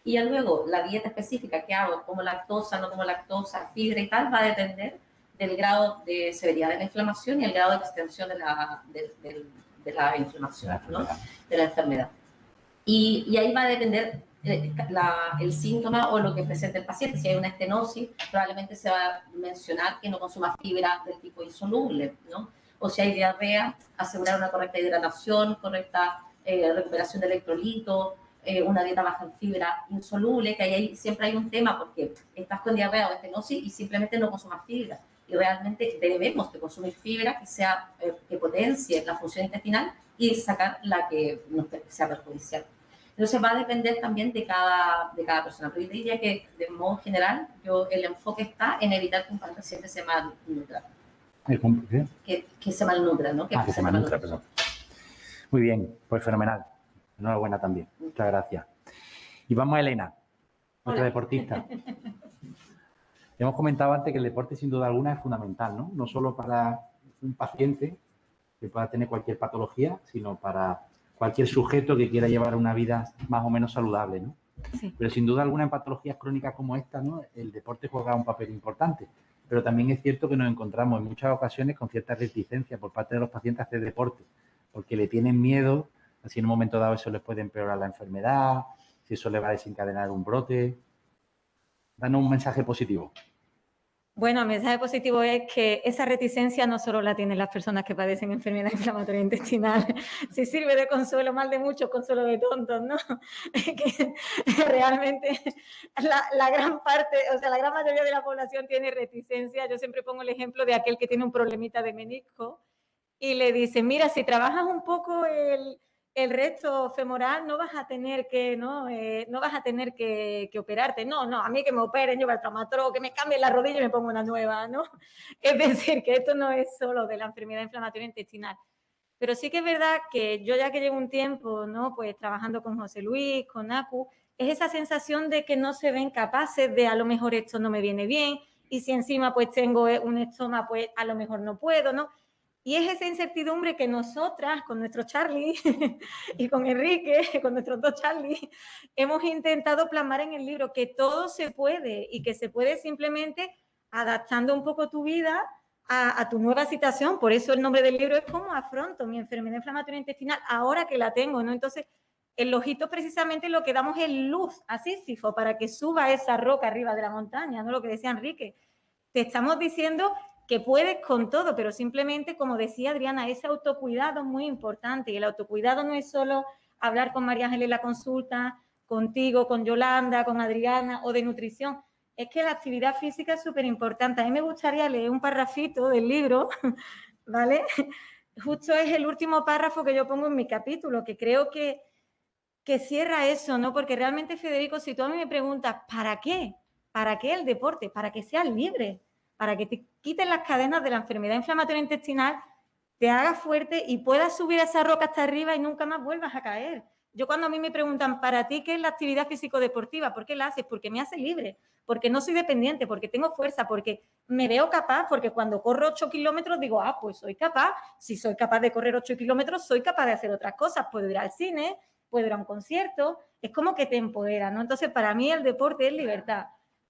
Y ya luego, la dieta específica que hago, como lactosa, no como lactosa, fibra y tal, va a depender del grado de severidad de la inflamación y el grado de extensión de la inflamación, ¿no? De la enfermedad. Y ahí va a depender el síntoma o lo que presenta el paciente. Si hay una estenosis, probablemente se va a mencionar que no consuma fibra del tipo insoluble, ¿no? O si hay diarrea, asegurar una correcta hidratación, correcta recuperación de electrolitos, una dieta baja en fibra insoluble, que ahí siempre hay un tema porque estás con diarrea o estenosis y simplemente no consumas fibra. Y realmente debemos de consumir fibra que potencie la función intestinal y sacar la que sea perjudicial. Entonces va a depender también de cada persona. Pero yo diría que de modo general el enfoque está en evitar que un paciente se malnutra. Que se malnutra, ¿no? Que se malnutra, perdón. Muy bien, pues fenomenal. Enhorabuena también. Muchas gracias. Y vamos a Elena, nuestra deportista. Hemos comentado antes que el deporte sin duda alguna es fundamental, ¿no? No solo para un paciente que pueda tener cualquier patología, sino para cualquier sujeto que quiera llevar una vida más o menos saludable, ¿no? Sí. Pero sin duda alguna en patologías crónicas como esta, ¿no? El deporte juega un papel importante. Pero también es cierto que nos encontramos en muchas ocasiones con cierta reticencia por parte de los pacientes a hacer deporte, porque le tienen miedo, así en un momento dado eso les puede empeorar la enfermedad, si eso le va a desencadenar un brote. Danos un mensaje positivo. Bueno, el mensaje positivo es que esa reticencia no solo la tienen las personas que padecen enfermedad inflamatoria intestinal. Si sirve de consuelo, mal de muchos, consuelo de tontos, ¿no? Que realmente la gran parte, o sea, la gran mayoría de la población tiene reticencia. Yo siempre pongo el ejemplo de aquel que tiene un problemita de menisco y le dice, mira, si trabajas un poco el recto femoral no vas a tener que, no vas a tener que operarte. No, a mí que me operen, yo voy al traumatólogo, que me cambien la rodilla y me pongo una nueva, ¿no? Es decir, que esto no es solo de la enfermedad inflamatoria intestinal. Pero sí que es verdad que yo ya que llevo un tiempo, ¿no? Pues trabajando con José Luis, con ACU, es esa sensación de que no se ven capaces de a lo mejor esto no me viene bien y si encima pues tengo un estoma, pues a lo mejor no puedo, ¿no? Y es esa incertidumbre que nosotras, con nuestro Charlie y con Enrique, con nuestros dos Charlie, hemos intentado plasmar en el libro, que todo se puede y que se puede simplemente adaptando un poco tu vida a tu nueva situación. Por eso el nombre del libro es ¿Cómo afronto mi enfermedad inflamatoria intestinal ahora que la tengo, ¿no? Entonces, el ojito precisamente lo que damos es luz a Sísifo para que suba esa roca arriba de la montaña, ¿no? Lo que decía Enrique. Te estamos diciendo que puedes con todo, pero simplemente, como decía Adriana, ese autocuidado es muy importante. Y el autocuidado no es solo hablar con María Ángeles en la consulta, contigo, con Yolanda, con Adriana o de nutrición. Es que la actividad física es súper importante. A mí me gustaría leer un parrafito del libro, ¿vale? Justo es el último párrafo que yo pongo en mi capítulo, que creo que cierra eso, ¿no? Porque realmente, Federico, si tú a mí me preguntas, ¿para qué? ¿Para qué el deporte? Para que seas libre. para que te quiten las cadenas de la enfermedad inflamatoria intestinal, te hagas fuerte y puedas subir esa roca hasta arriba y nunca más vuelvas a caer. Yo cuando a mí me preguntan, ¿para ti qué es la actividad físico-deportiva? ¿Por qué la haces? Porque me hace libre, porque no soy dependiente, porque tengo fuerza, porque me veo capaz, porque cuando corro 8 kilómetros digo, ah, pues soy capaz. Si soy capaz de correr 8 kilómetros, soy capaz de hacer otras cosas. Puedo ir al cine, puedo ir a un concierto, es como que te empodera, ¿no? Entonces, para mí el deporte es libertad.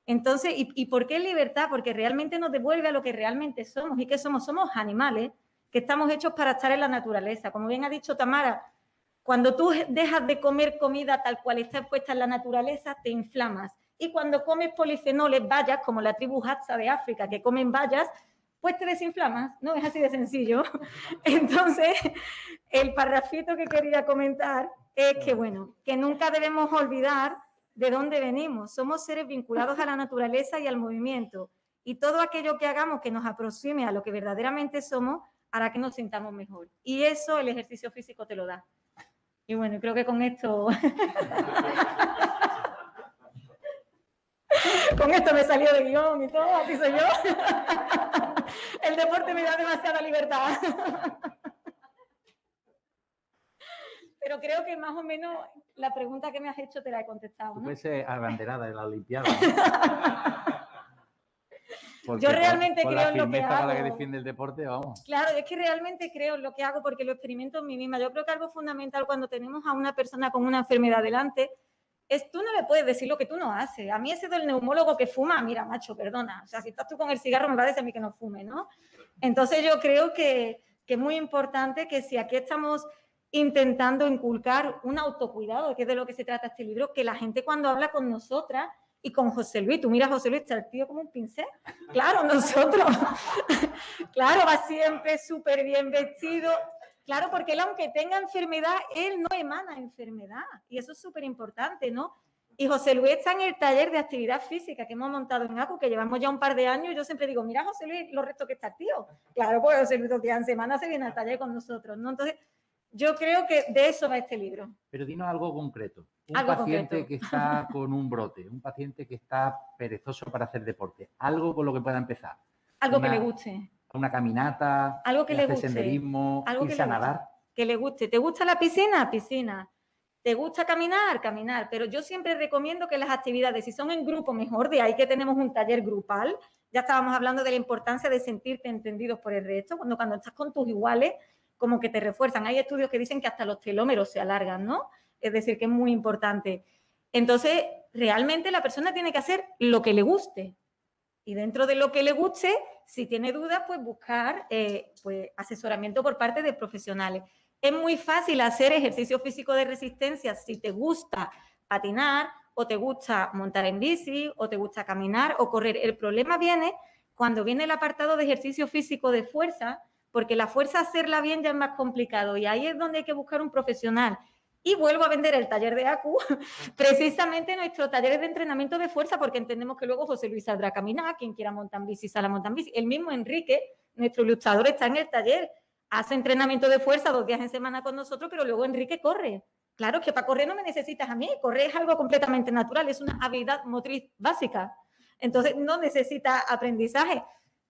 Entonces, ¿y por qué es libertad? Porque realmente nos devuelve a lo que realmente somos. ¿Y qué somos? Somos animales que estamos hechos para estar en la naturaleza. Como bien ha dicho Tamara, cuando tú dejas de comer comida tal cual está puesta en la naturaleza, te inflamas. Y cuando comes polifenoles, bayas, como la tribu Hadza de África, que comen bayas, pues te desinflamas, ¿no? Es así de sencillo. Entonces, el parrafito que quería comentar es que, bueno, que nunca debemos olvidar de dónde venimos. Somos seres vinculados a la naturaleza y al movimiento. Y todo aquello que hagamos que nos aproxime a lo que verdaderamente somos, hará que nos sintamos mejor. Y eso el ejercicio físico te lo da. Y bueno, creo que con esto... con esto me salió de guión y todo, así soy yo. El deporte me da demasiada libertad. Pero creo que más o menos la pregunta que me has hecho te la he contestado, ¿no? Tú puedes ser abanderada de la Olimpiada, ¿no? Porque yo realmente con creo la en lo que firmeza con la que hago. defiende el deporte, vamos. Claro, es que realmente creo en lo que hago porque lo experimento en mí misma. Yo creo que algo fundamental cuando tenemos a una persona con una enfermedad delante es tú no le puedes decir lo que tú no haces. A mí ese del neumólogo que fuma, mira, macho, perdona. O sea, si estás tú con el cigarro me va a decir a mí que no fume, ¿no? Entonces yo creo que es muy importante que si aquí estamos intentando inculcar un autocuidado, que es de lo que se trata este libro, que la gente cuando habla con nosotras y con José Luis, tú miras a José Luis, está el tío como un pincel. Claro, nosotros. Claro, va siempre súper bien vestido. Claro, porque él, aunque tenga enfermedad, él no emana enfermedad. Y eso es súper importante, ¿no? Y José Luis está en el taller de actividad física que hemos montado en ACU, que llevamos ya un par de años. Y yo siempre digo, mira, José Luis, lo resto que está el tío. Claro, pues José Luis 2 días en semana se viene al taller con nosotros, ¿no? Entonces, yo creo que de eso va este libro. Pero dinos algo concreto. Un Algo paciente concreto. que está con un brote, un paciente que está perezoso para hacer deporte, algo con lo que pueda empezar. Algo que le guste. Una caminata, algo que le hacer guste, senderismo, algo irse que a le guste, nadar. que le guste. ¿Te gusta la piscina? Piscina. ¿Te gusta caminar? Caminar. Pero yo siempre recomiendo que las actividades, si son en grupo, mejor. De ahí que tenemos un taller grupal. Ya estábamos hablando de la importancia de sentirte entendidos por el resto. Cuando estás con tus iguales, como que te refuerzan. Hay estudios que dicen que hasta los telómeros se alargan, ¿no? Es decir, que es muy importante. Entonces, realmente la persona tiene que hacer lo que le guste. Y dentro de lo que le guste, si tiene dudas, pues buscar pues, asesoramiento por parte de profesionales. Es muy fácil hacer ejercicio físico de resistencia si te gusta patinar o te gusta montar en bici o te gusta caminar o correr. El problema viene cuando viene el apartado de ejercicio físico de fuerza, porque la fuerza hacerla bien ya es más complicado y ahí es donde hay que buscar un profesional. Y vuelvo a vender el taller de ACU, precisamente nuestro taller de entrenamiento de fuerza, porque entendemos que luego José Luis saldrá a caminar, quien quiera montar en bici, sale a montar en bici. El mismo Enrique, nuestro ilustrador, está en el taller, hace entrenamiento de fuerza 2 días en semana con nosotros, pero luego Enrique corre. Claro, que para correr no me necesitas a mí, correr es algo completamente natural, es una habilidad motriz básica. Entonces no necesita aprendizaje,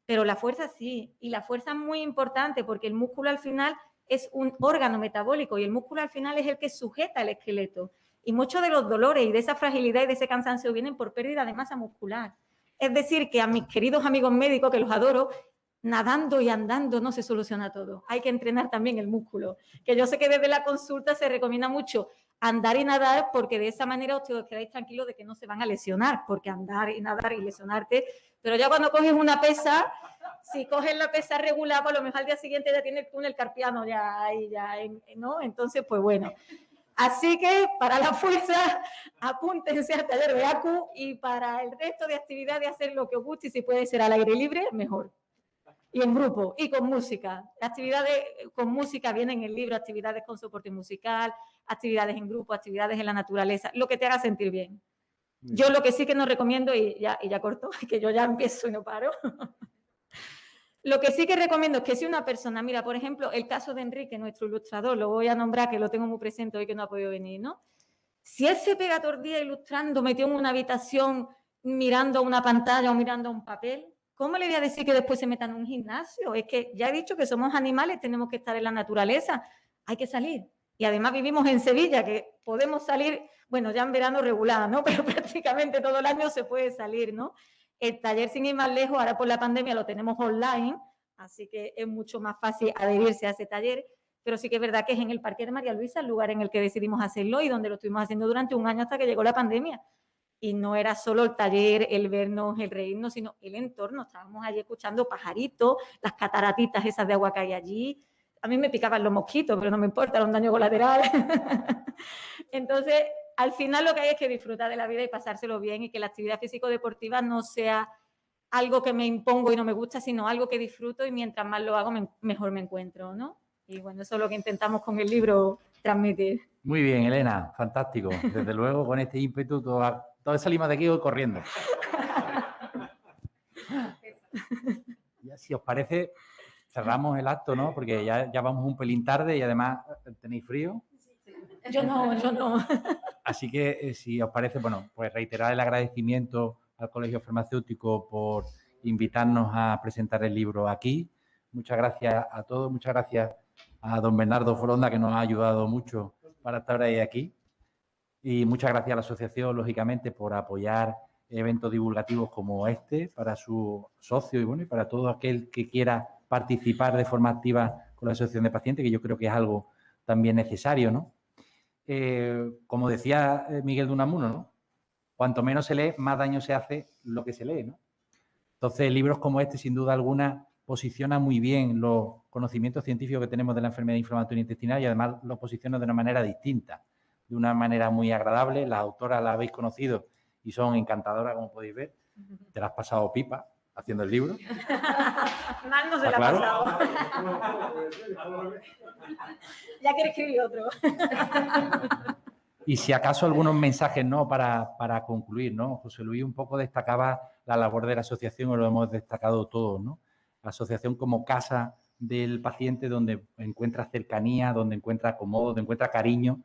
pero la fuerza sí, y la fuerza es muy importante porque el músculo al final es un órgano metabólico y el músculo al final es el que sujeta el esqueleto. Y muchos de los dolores y de esa fragilidad y de ese cansancio vienen por pérdida de masa muscular. Es decir, que a mis queridos amigos médicos, que los adoro, nadando y andando no se soluciona todo. Hay que entrenar también el músculo. Que yo sé que desde la consulta se recomienda mucho andar y nadar porque de esa manera os quedáis tranquilos de que no se van a lesionar, porque andar y nadar y lesionarte. Pero ya cuando coges una pesa, si coges la pesa regular, pues a lo mejor al día siguiente ya tiene el túnel carpiano ya ahí, ¿no? Entonces, pues bueno. Así que para la fuerza, apúntense al taller de ACU y para el resto de actividades hacer lo que os guste y si puede ser al aire libre, mejor. Y en grupo, y con música. Actividades con música vienen en el libro, actividades con soporte musical, actividades en grupo, actividades en la naturaleza, lo que te haga sentir bien. Yo lo que sí que no recomiendo, y ya corto, que yo ya empiezo y no paro. Lo que sí que recomiendo es que si una persona, mira, por ejemplo, el caso de Enrique, nuestro ilustrador, lo voy a nombrar, que lo tengo muy presente hoy que no ha podido venir, ¿no? Si él se pega todo el día ilustrando, metido en una habitación, mirando una pantalla o mirando un papel, ¿cómo le voy a decir que después se metan en un gimnasio? Es que ya he dicho que somos animales, tenemos que estar en la naturaleza, hay que salir. Y además vivimos en Sevilla, que podemos salir, bueno, ya en verano regular, ¿no? Pero prácticamente todo el año se puede salir, ¿no? El taller, sin ir más lejos, ahora por la pandemia lo tenemos online, así que es mucho más fácil adherirse a ese taller, pero sí que es verdad que es en el Parque de María Luisa, el lugar en el que decidimos hacerlo y donde lo estuvimos haciendo durante un año hasta que llegó la pandemia. Y no era solo el taller, el vernos, el reírnos, sino el entorno. Estábamos allí escuchando pajaritos, las cataratitas esas de agua que hay allí. A mí me picaban los mosquitos, pero no me importa, era un daño colateral. Entonces, al final lo que hay es que disfrutar de la vida y pasárselo bien y que la actividad físico-deportiva no sea algo que me impongo y no me gusta, sino algo que disfruto y mientras más lo hago, mejor me encuentro, ¿no? Y bueno, eso es lo que intentamos con el libro transmitir. Muy bien, Elena, fantástico. Desde luego, con este ímpetu, todos salimos de aquí hoy corriendo. Ya, si os parece, cerramos el acto, ¿no? Porque ya vamos un pelín tarde y además tenéis frío. Yo no. Así que, si os parece, bueno, pues reiterar el agradecimiento al Colegio Farmacéutico por invitarnos a presentar el libro aquí. Muchas gracias a todos, muchas gracias a don Bernardo Foronda, que nos ha ayudado mucho para estar ahí aquí. Y muchas gracias a la asociación, lógicamente, por apoyar eventos divulgativos como este para sus socios y, bueno, y para todo aquel que quiera participar de forma activa con la asociación de pacientes, que yo creo que es algo también necesario, ¿no? Como decía Miguel de Unamuno, ¿no? Cuanto menos se lee, más daño se hace lo que se lee, ¿no? Entonces, libros como este, sin duda alguna, posicionan muy bien los conocimientos científicos que tenemos de la enfermedad inflamatoria intestinal y además los posicionan de una manera distinta, de una manera muy agradable. Las autoras las habéis conocido y son encantadoras, como podéis ver. Te las has pasado pipa haciendo el libro. Mal no se la ha pasado. Ya quiere escribir otro. Y si acaso algunos mensajes, ¿no? Para concluir, ¿no? José Luis un poco destacaba la labor de la asociación, y lo hemos destacado todos, ¿no? La asociación como casa del paciente donde encuentra cercanía, donde encuentra acomodo, donde encuentra cariño,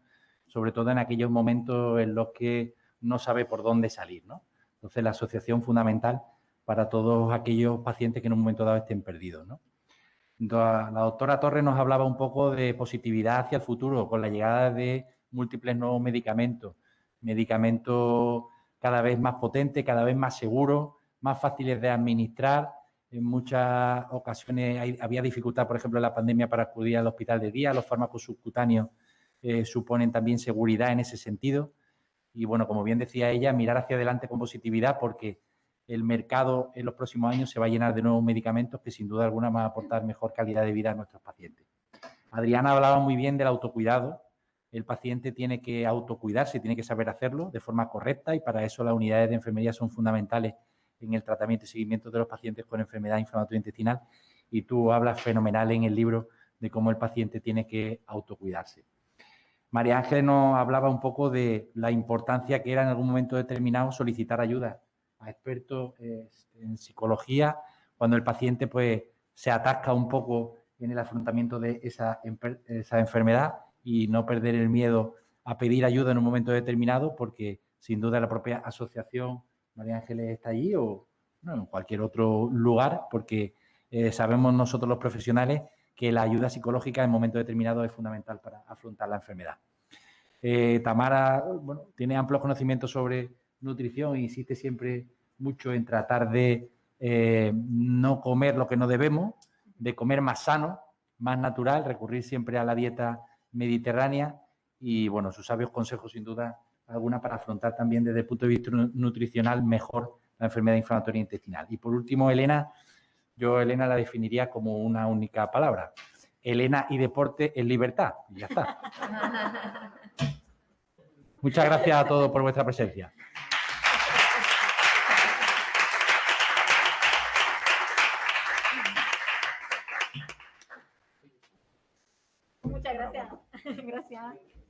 sobre todo en aquellos momentos en los que no sabe por dónde salir, ¿no? Entonces, la asociación fundamental para todos aquellos pacientes que en un momento dado estén perdidos, ¿no? La doctora Torres nos hablaba un poco de positividad hacia el futuro con la llegada de múltiples nuevos medicamentos cada vez más potentes, cada vez más seguros, más fáciles de administrar. En muchas ocasiones había dificultad, por ejemplo, en la pandemia para acudir al hospital de día. Los fármacos subcutáneos suponen también seguridad en ese sentido. Y, bueno, como bien decía ella, mirar hacia adelante con positividad porque el mercado en los próximos años se va a llenar de nuevos medicamentos que, sin duda alguna, van a aportar mejor calidad de vida a nuestros pacientes. Adriana hablaba muy bien del autocuidado. El paciente tiene que autocuidarse, tiene que saber hacerlo de forma correcta y para eso las unidades de enfermería son fundamentales en el tratamiento y seguimiento de los pacientes con enfermedad inflamatoria intestinal. Y tú hablas fenomenal en el libro de cómo el paciente tiene que autocuidarse. María Ángeles nos hablaba un poco de la importancia que era en algún momento determinado solicitar ayuda a expertos en psicología cuando el paciente pues se atasca un poco en el afrontamiento de esa enfermedad y no perder el miedo a pedir ayuda en un momento determinado porque sin duda la propia asociación María Ángeles está allí o no, en cualquier otro lugar porque sabemos nosotros los profesionales que la ayuda psicológica en momentos determinados es fundamental para afrontar la enfermedad. Tamara, bueno, tiene amplios conocimientos sobre nutrición e insiste siempre mucho en tratar de no comer lo que no debemos, de comer más sano, más natural, recurrir siempre a la dieta mediterránea y, bueno, sus sabios consejos, sin duda alguna, para afrontar también desde el punto de vista nutricional mejor la enfermedad inflamatoria intestinal. Y, por último, Elena, yo Elena la definiría como una única palabra. Elena y deporte es libertad. Y ya está. Muchas gracias a todos por vuestra presencia. Muchas gracias. Gracias.